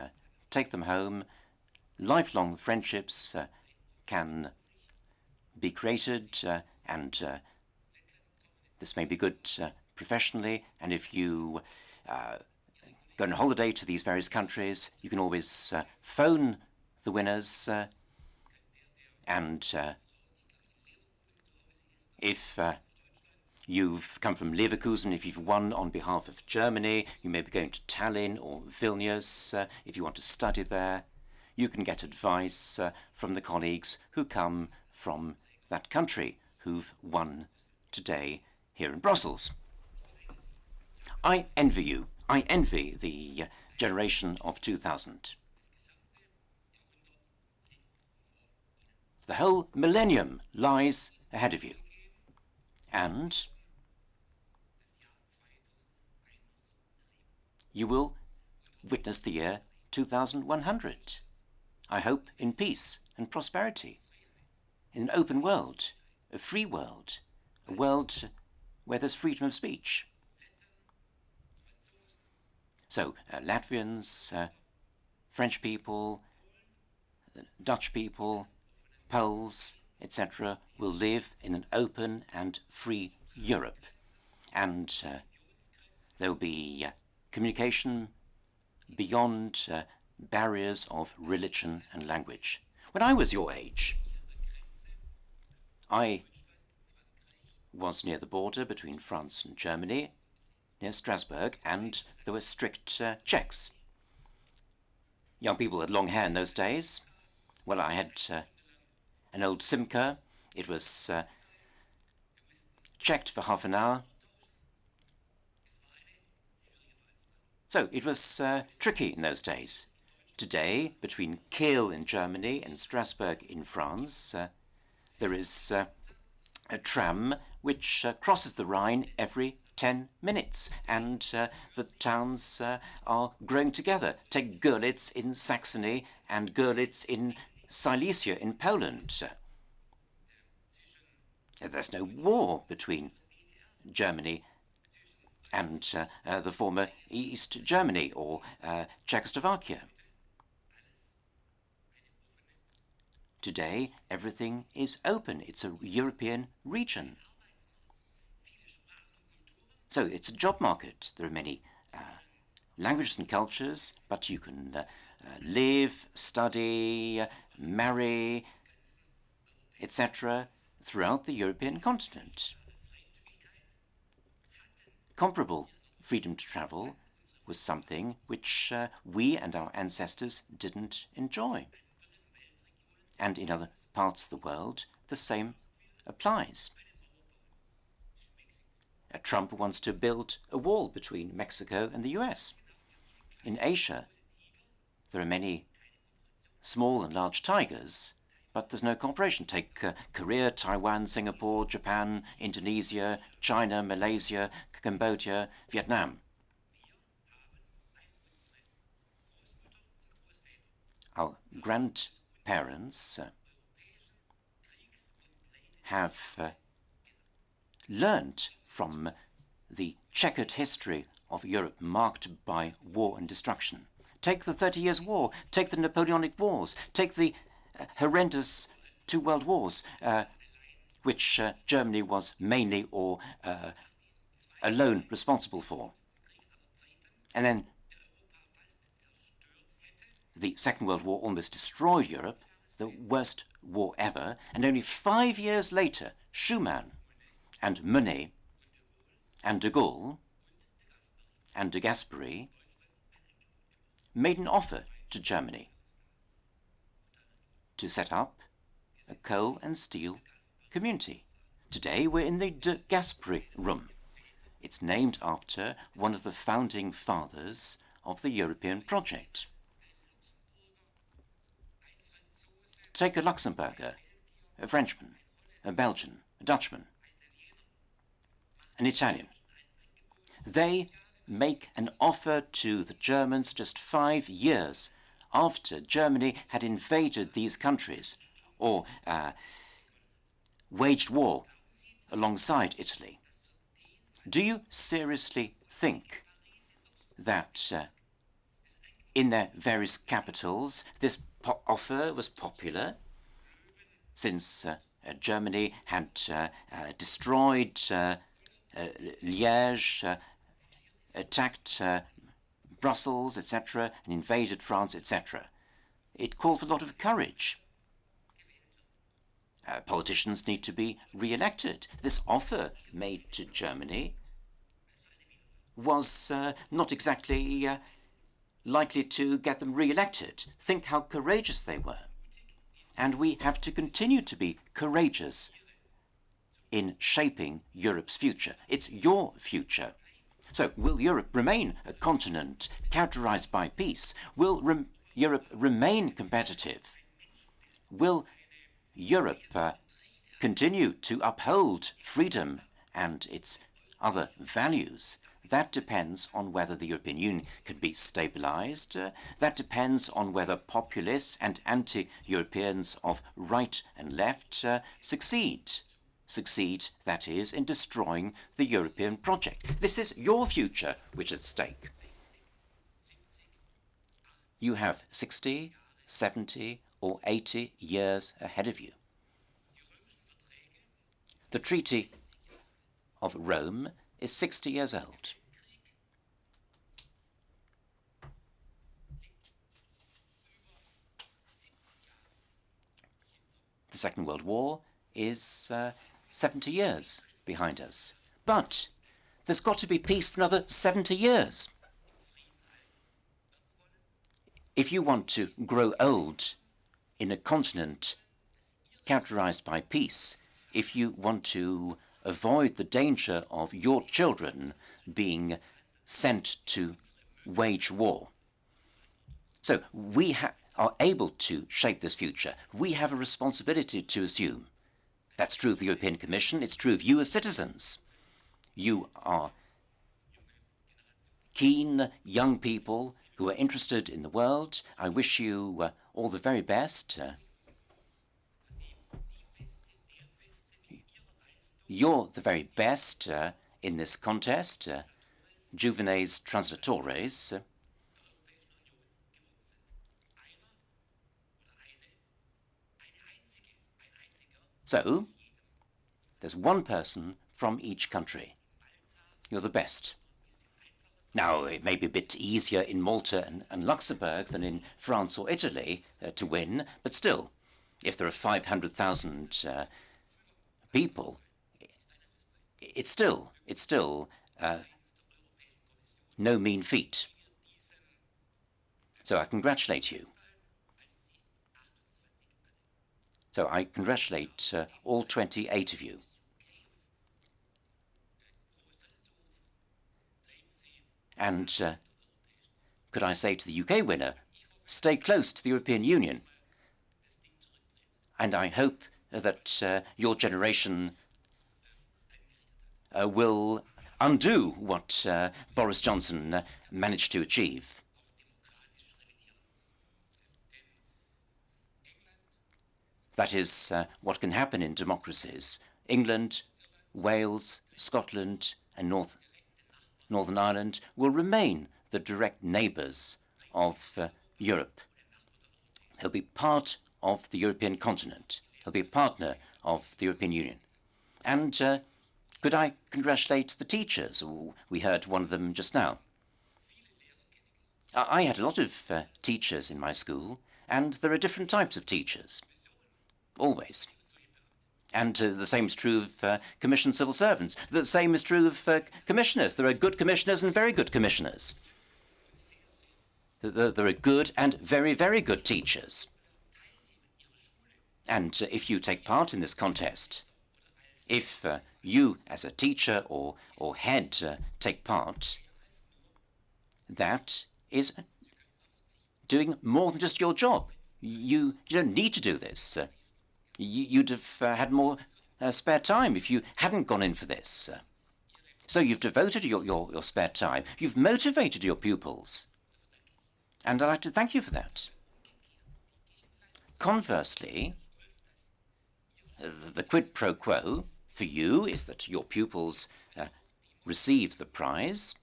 take them home. Lifelong friendships can be created, and this may be good professionally. And if you go on holiday to these various countries, you can always phone the winners, and if you've come from Leverkusen, if you've won on behalf of Germany, you may be going to Tallinn or Vilnius. If you want to study there, you can get advice from the colleagues who come from that country who've won today here in Brussels. I envy you. I envy the generation of 2000. The whole millennium lies ahead of you. And you will witness the year 2100. I hope in peace and prosperity, in an open world, a free world, a world where there's freedom of speech. So Latvians, French people, Dutch people, Poles, etc., will live in an open and free Europe. And there will be communication beyond barriers of religion and language. When I was your age, I was near the border between France and Germany, near Strasbourg, and there were strict checks. Young people had long hair in those days. Well, I had an old Simca. It was checked for half an hour. So it was tricky in those days. Today, between Kiel in Germany and Strasbourg in France, there is a tram which crosses the Rhine every 10 minutes, and the towns are growing together. Take Görlitz in Saxony and Görlitz in Silesia in Poland. There's no war between Germany and the former East Germany or Czechoslovakia. Today, everything is open. It's a European region. So it's a job market. There are many languages and cultures, but you can live, study, marry, etc. throughout the European continent. Comparable freedom to travel was something which we and our ancestors didn't enjoy. And in other parts of the world, the same applies. Trump wants to build a wall between Mexico and the US. In Asia, there are many small and large tigers, but there's no cooperation. Take Korea, Taiwan, Singapore, Japan, Indonesia, China, Malaysia, Cambodia, Vietnam. Our grandparents have learned from the checkered history of Europe marked by war and destruction. Take the 30 Years' War, take the Napoleonic Wars, take the horrendous 2 World Wars, which Germany was mainly or alone responsible for. And then the Second World War almost destroyed Europe, the worst war ever, and only 5 years later, Schuman and Monet and de Gaulle and de Gasperi made an offer to Germany to set up a coal and steel community. Today we're in the de Gasperi room. It's named after one of the founding fathers of the European project. Take a Luxembourger, a Frenchman, a Belgian, a Dutchman, an Italian. They make an offer to the Germans just 5 years after Germany had invaded these countries or waged war alongside Italy. Do you seriously think that in their various capitals this offer was popular, since Germany had destroyed Liège, attacked Brussels, etc., and invaded France, etc.? It called for a lot of courage. Politicians need to be re-elected. This offer made to Germany was not exactly likely to get them re-elected. Think how courageous they were. And we have to continue to be courageous in shaping Europe's future. It's your future. So, will Europe remain a continent characterized by peace? Will Europe remain competitive? Will Europe continue to uphold freedom and its other values? That depends on whether the European Union can be stabilized. That depends on whether populists and anti-Europeans of right and left succeed. Succeed, that is, in destroying the European project. This is your future which is at stake. You have 60, 70, or 80 years ahead of you. The Treaty of Rome is 60 years old. The Second World War is 70 years behind us. But there's got to be peace for another 70 years. If you want to grow old in a continent characterized by peace, if you want to avoid the danger of your children being sent to wage war. So we are able to shape this future. We have a responsibility to assume. That's true of the European Commission. It's true of you as citizens. You are keen young people who are interested in the world. I wish you all the very best. You're the very best in this contest, Juvenes Translatores. So, there's one person from each country. You're the best. Now, it may be a bit easier in Malta and Luxembourg than in France or Italy to win, but still, if there are 500,000 people, it's still no mean feat. So I congratulate you. So I congratulate all 28 of you. And could I say to the UK winner, stay close to the European Union. And I hope that your generation will undo what Boris Johnson managed to achieve. That is what can happen in democracies. England, Wales, Scotland, and Northern Ireland will remain the direct neighbours of Europe. They'll be part of the European continent. They'll be a partner of the European Union. And could I congratulate the teachers? We heard one of them just now. I had a lot of teachers in my school, and there are different types of teachers, always. And the same is true of commissioned civil servants. The same is true of commissioners. There are good commissioners and very good commissioners. There are good and very, very good teachers. And if you take part in this contest, if you as a teacher or head take part, that is doing more than just your job. You don't need to do this. You'd have had more spare time if you hadn't gone in for this. So you've devoted your spare time. You've motivated your pupils. And I'd like to thank you for that. Conversely, the quid pro quo for you is that your pupils receive the prize,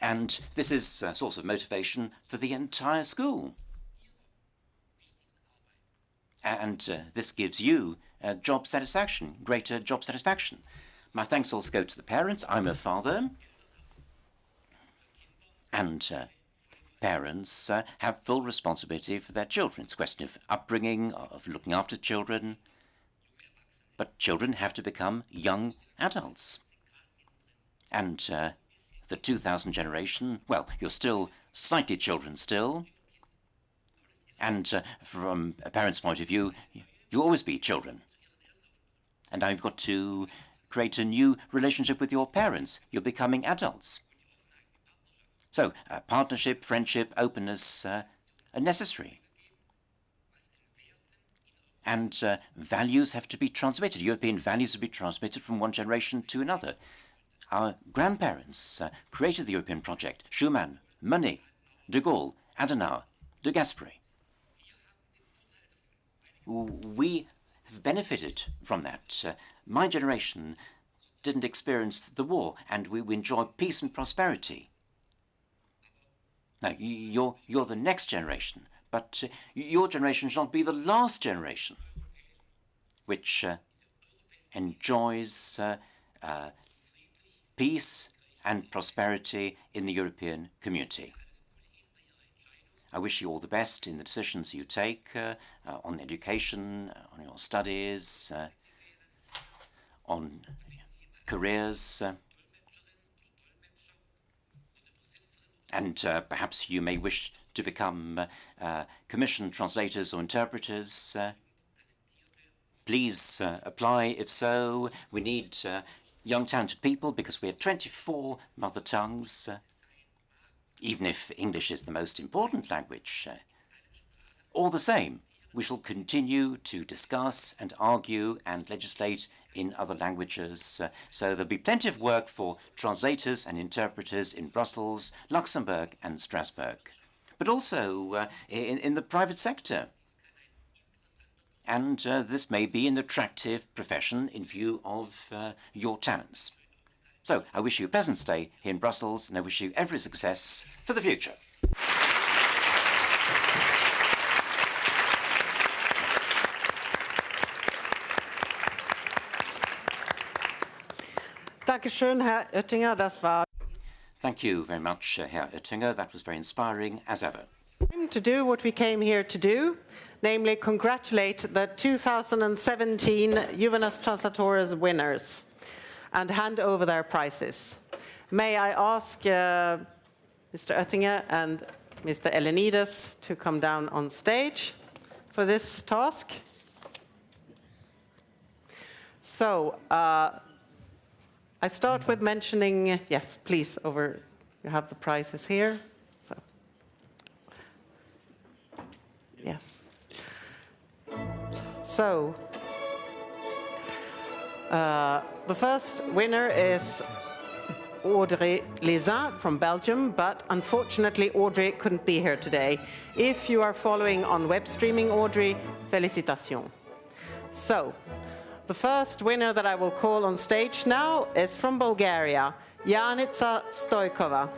and this is a source of motivation for the entire school. And this gives you job satisfaction, greater job satisfaction. My thanks also go to the parents. I'm a father, and parents have full responsibility for their children. It's a question of upbringing, of looking after children. But children have to become young adults. And the 2000 generation, well, you're still slightly children still. And from a parent's point of view, you'll always be children. And now you've got to create a new relationship with your parents. You're becoming adults. So partnership, friendship, openness are necessary. And values have to be transmitted. European values have to be transmitted from one generation to another. Our grandparents created the European project. Schuman, Monnet, de Gaulle, Adenauer, de Gasperi. We have benefited from that. My generation didn't experience the war, and we enjoyed peace and prosperity. Now, you're the next generation, but your generation should not be the last generation which enjoys peace and prosperity in the European community. I wish you all the best in the decisions you take on education, on your studies, on careers. And perhaps you may wish to become commissioned translators or interpreters. Please apply. If so, we need young talented people because we have 24 mother tongues. Even if English is the most important language, all the same, we shall continue to discuss and argue and legislate in other languages. So there'll be plenty of work for translators and interpreters in Brussels, Luxembourg and Strasbourg, but also in the private sector. And this may be an attractive profession in view of your talents. So I wish you a pleasant stay here in Brussels, and I wish you every success for the future. Dankeschön, Herr Oettinger. Das war Thank you very much, Herr Oettinger. That was very inspiring, as ever. to do what we came here to do, namely congratulate the 2017 Juvenas Translatores winners and hand over their prizes. May I ask Mr. Oettinger and Mr. Elenides to come down on stage for this task? So, I start with mentioning, yes, please, over, you have the prizes here. So, yes. So, the first winner is Audrey Lezin from Belgium, but unfortunately Audrey couldn't be here today. If you are following on web streaming, Audrey, félicitations. So, the first winner that I will call on stage now is from Bulgaria, Janica Stojkova.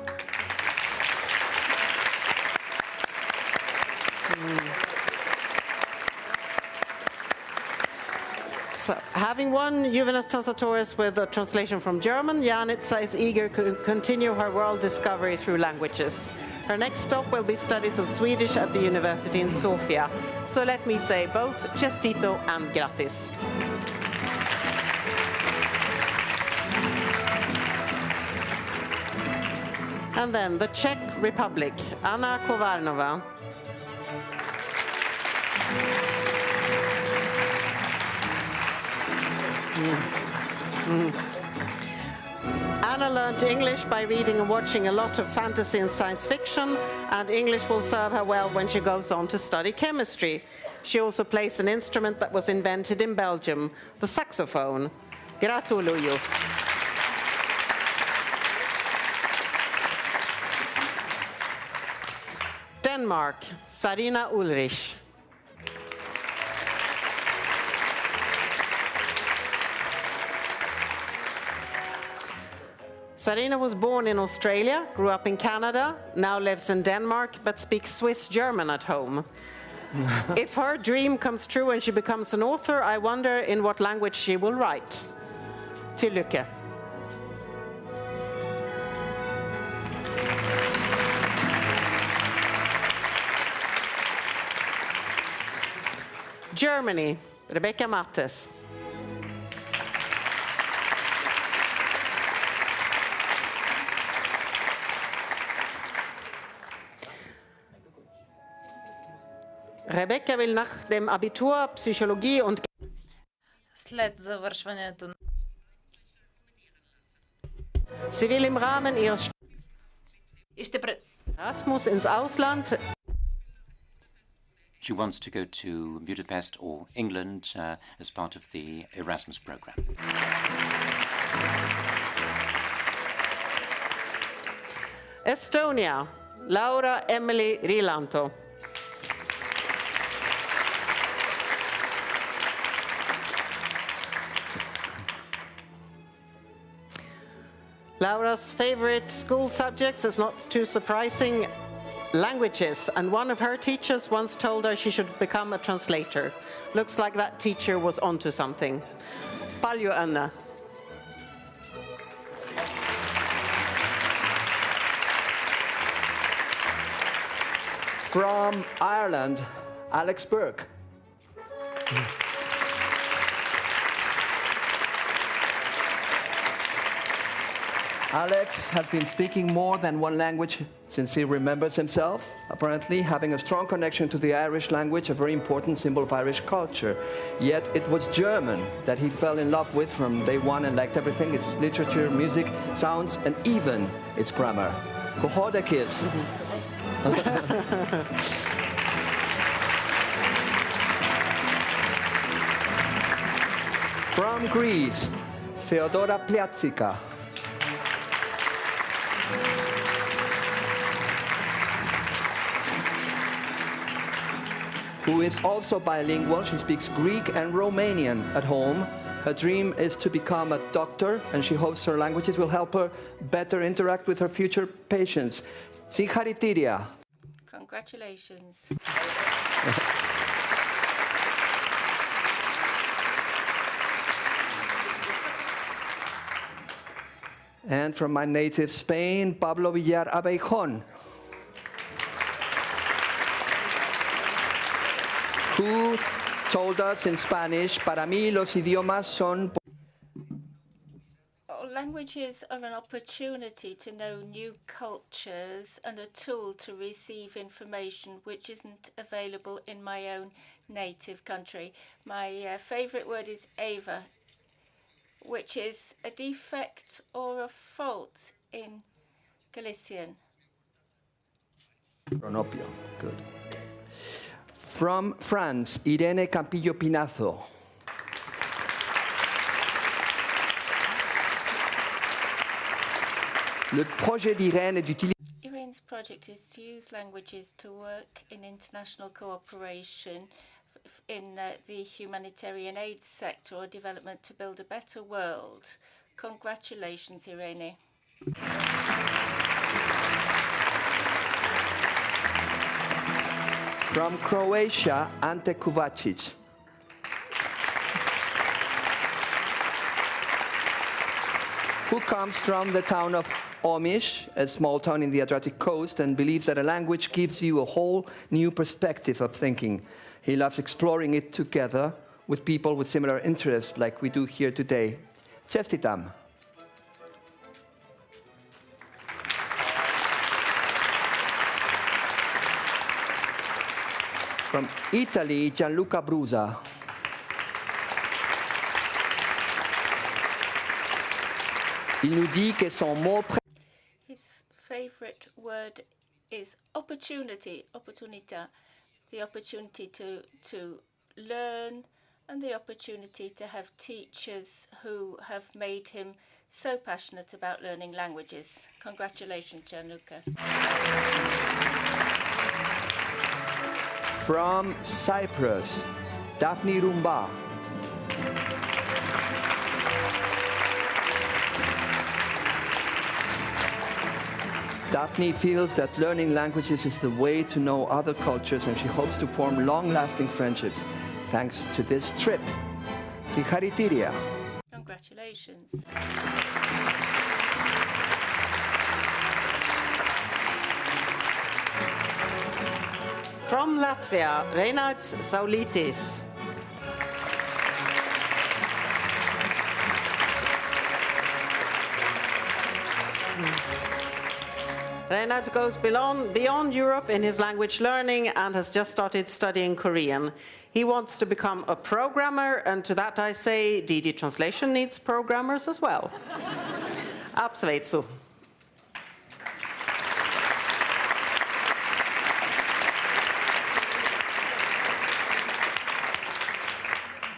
So, having won Juvenes Translatores with a translation from German, Janica is eager to continue her world discovery through languages. Her next stop will be studies of Swedish at the university in Sofia. So let me say both Chestito and Grattis. And then the Czech Republic, Anna Kovarnova. Anna learned English by reading and watching a lot of fantasy and science fiction, and English will serve her well when she goes on to study chemistry. She also plays an instrument that was invented in Belgium, the saxophone. Gratuluju. Denmark, Sarina Ulrich. Sarina was born in Australia, grew up in Canada, now lives in Denmark, but speaks Swiss German at home. If her dream comes true and she becomes an author, I wonder in what language she will write. Till lycka. Germany, Rebecca Mattes. Rebecca will nach dem Abitur Psychologie und След завършването Sie will im Rahmen ihres Erasmus ins Ausland. She wants to go to Budapest or England as part of the Erasmus program. Estonia, Laura Emily Rilanto. Laura's favorite school subjects is not too surprising, languages, and one of her teachers once told her she should become a translator. Looks like that teacher was onto something. Palju õnne. From Ireland, Alex Burke. Alex has been speaking more than one language since he remembers himself, apparently having a strong connection to the Irish language, a very important symbol of Irish culture. Yet it was German that he fell in love with from day one and liked everything, its literature, music, sounds, and even its grammar. Kohodakis. From Greece, Theodora Pliatsika. Who is also bilingual. She speaks Greek and Romanian at home. Her dream is to become a doctor, and she hopes her languages will help her better interact with her future patients. Siharitiria. Congratulations. And from my native Spain, Pablo Villar Abeijon, who told us in Spanish, para mí los idiomas son... Languages are an opportunity to know new cultures and a tool to receive information which isn't available in my own native country. My favorite word is Eva, which is a defect or a fault in Galician. Pronopio, good. From France, Irene Campillo Pinazo. Le projet d'Irène est d'utiliser Irene's project is to use languages to work in international cooperation in the humanitarian aid sector or development to build a better world. Congratulations, Irene. From Croatia, Ante Kovacic. Who comes from the town of Omiš, a small town in the Adriatic coast, and believes that a language gives you a whole new perspective of thinking. He loves exploring it together with people with similar interests like we do here today. Čestitam. From Italy, Gianluca Brusa. Il nous dit que son mot His favorite word is opportunity, opportunità, the opportunity to learn and the opportunity to have teachers who have made him so passionate about learning languages. Congratulations, Gianluca. From Cyprus, Daphne Rumba. Daphne feels that learning languages is the way to know other cultures, and she hopes to form long-lasting friendships thanks to this trip. Singharitiria. Congratulations. From Latvia, Reinads Saulitis. Reinads goes beyond Europe in his language learning and has just started studying Korean. He wants to become a programmer, and to that I say DD Translation needs programmers as well. Apsveitsu.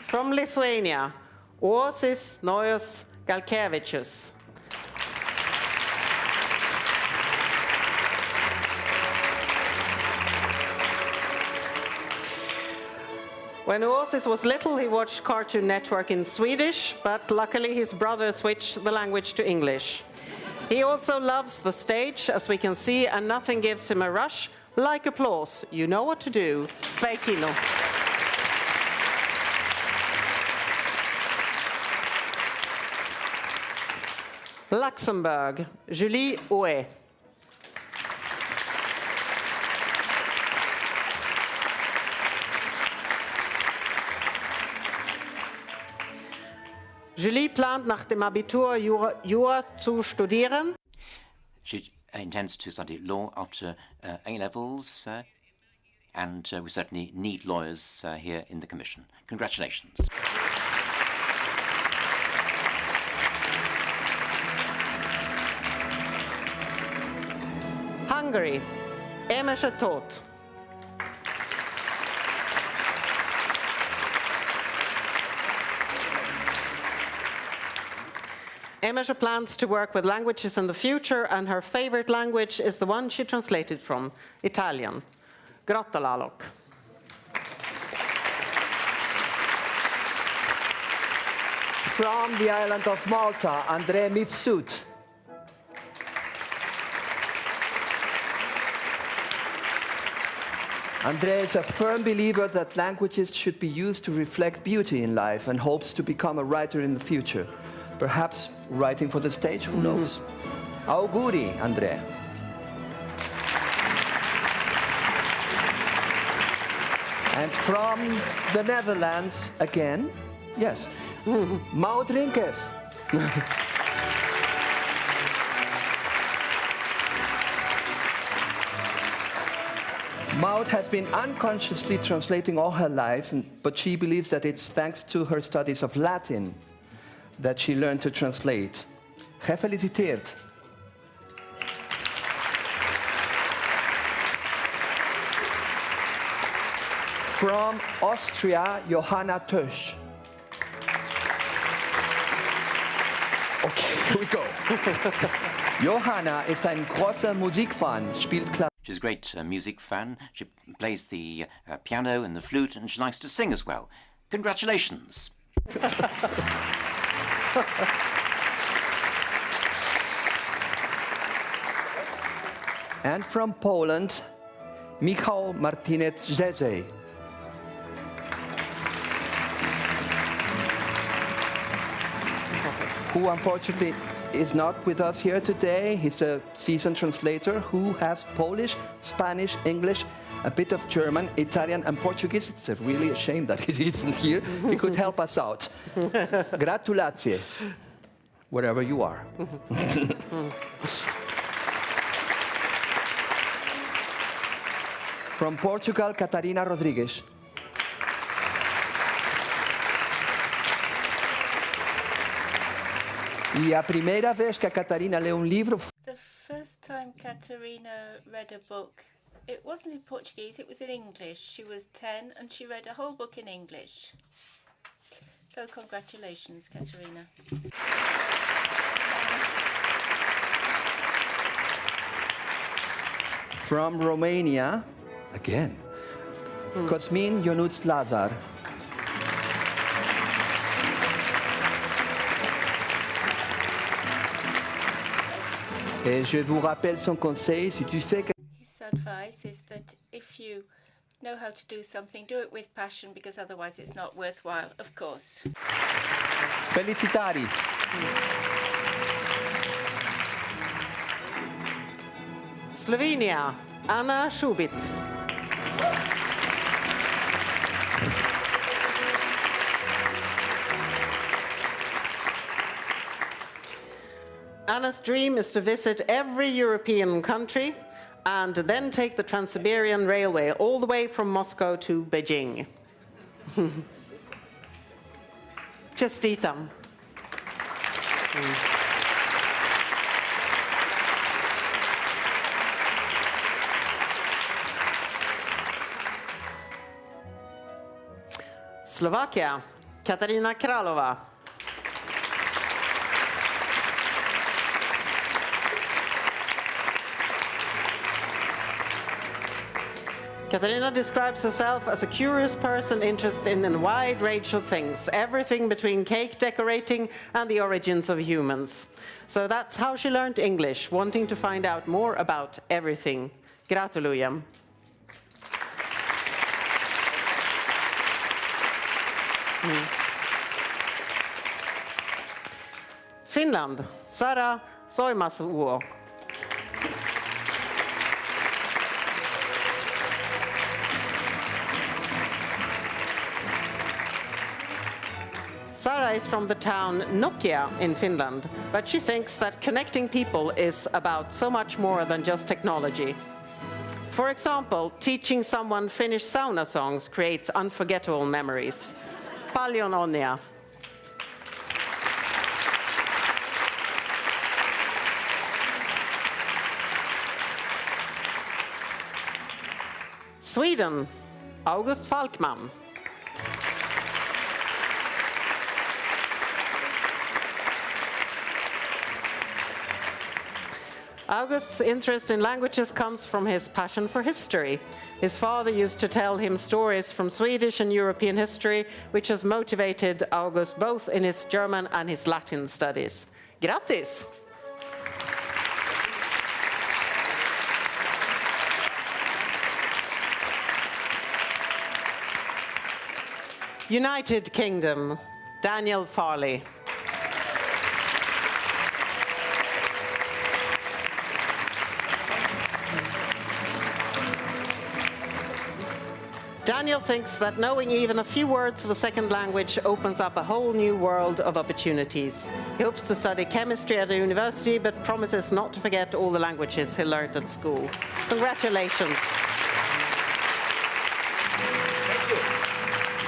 From Lithuania, Uosis Nojus Galkevičius. When Uosis was little, he watched Cartoon Network in Swedish, but luckily his brother switched the language to English. He also loves the stage, as we can see, and nothing gives him a rush like applause. You know what to do. Sveikino. Luxembourg, Julie Houet. Julie plant nach dem Abitur Jura zu studieren. She intends to study law after A-levels, and we certainly need lawyers here in the Commission. Congratulations. Hungary, Emese Tóth. Emese plans to work with languages in the future, and her favorite language is the one she translated from, Italian. Gratulálok. From the island of Malta, André Mifsud. André is a firm believer that languages should be used to reflect beauty in life and hopes to become a writer in the future. Perhaps writing for the stage, who knows? Auguri, André. And from the Netherlands again, yes, Maud Rinkes. Maud has been unconsciously translating all her life, but she believes that it's thanks to her studies of Latin that she learned to translate. Gefeliciteerd. From Austria, Johanna Tösch. Okay, here we go. Johanna ist ein großer Musikfan, spielt Klavier. She's a great music fan. She plays the piano and the flute, and she likes to sing as well. Congratulations. And from Poland, Michał Martinez-Rzeżej. Who unfortunately is not with us here today. He's a seasoned translator who has Polish, Spanish, English, a bit of German, Italian, and Portuguese. It's really a shame that he isn't here. He could help us out. Gratulazie, wherever you are. From Portugal, Catarina Rodrigues. E a primeira vez que a Catarina lê livro. The first time Katarina read a book, it wasn't in Portuguese, it was in English. She was 10 and she read a whole book in English. So congratulations, Katarina. From Romania, again, Cosmin Ionuț Lazar. Et je vous rappelle son conseil, si tu fais... His advice is that if you know how to do something, do it with passion, because otherwise it's not worthwhile, of course. Felicitari. Slovenia, Anna Šubic. Anna's dream is to visit every European country and then take the Trans-Siberian Railway all the way from Moscow to Beijing. Čestitam. Slovakia, Katarina Králova. Katarina describes herself as a curious person interested in a wide range of things, everything between cake decorating and the origins of humans. So that's how she learned English, wanting to find out more about everything. Gratulujem. Finland, Sara Soimasvuo. Sara is from the town Nokia in Finland, but she thinks that connecting people is about so much more than just technology. For example, teaching someone Finnish sauna songs creates unforgettable memories. Paljon onnea. Sweden, August Falkman. August's interest in languages comes from his passion for history. His father used to tell him stories from Swedish and European history, which has motivated August both in his German and his Latin studies. Grattis! United Kingdom, Daniel Farley. Daniel thinks that knowing even a few words of a second language opens up a whole new world of opportunities. He hopes to study chemistry at a university, but promises not to forget all the languages he learned at school. Congratulations.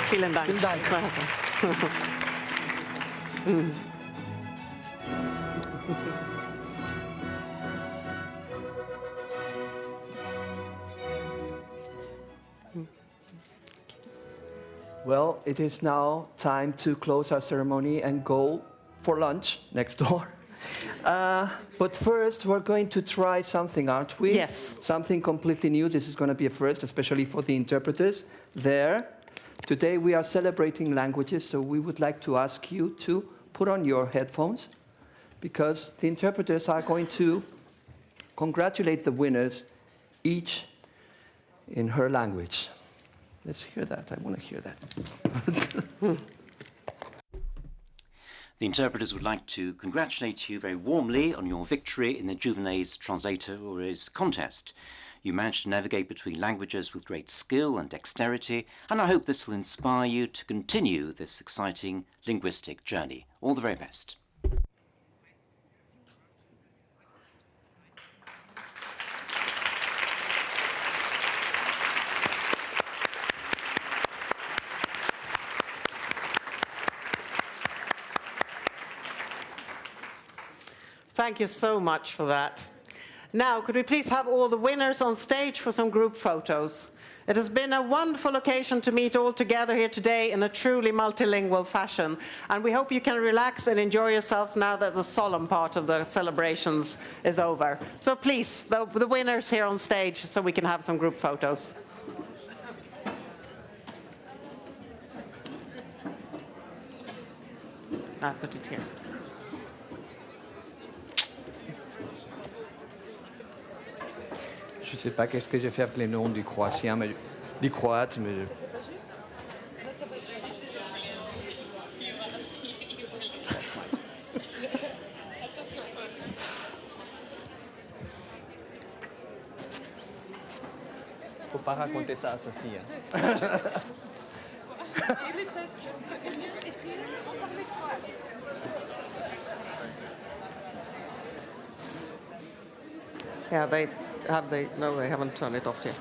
Vielen Dank. Vielen Dank. Well, it is now time to close our ceremony and go for lunch next door. But first, we're going to try something, aren't we? Yes. Something completely new. This is going to be a first, especially for the interpreters there. Today, we are celebrating languages, so we would like to ask you to put on your headphones, because the interpreters are going to congratulate the winners, each in her language. Let's hear that. I want to hear that. The interpreters would like to congratulate you very warmly on your victory in the Juvenaise Translators contest. You managed to navigate between languages with great skill and dexterity, and I hope this will inspire you to continue this exciting linguistic journey. All the very best. Thank you so much for that. Now, could we please have all the winners on stage for some group photos? It has been a wonderful occasion to meet all together here today in a truly multilingual fashion, and we hope you can relax and enjoy yourselves now that the solemn part of the celebrations is over. So please, the winners here on stage, so we can have some group photos. I'll put it here. Je ne sais pas qu'est-ce que je vais faire avec les noms du croatien, mais du croate, mais faut pas raconter ça à Sophie. Yeah, no, they haven't turned it off yet.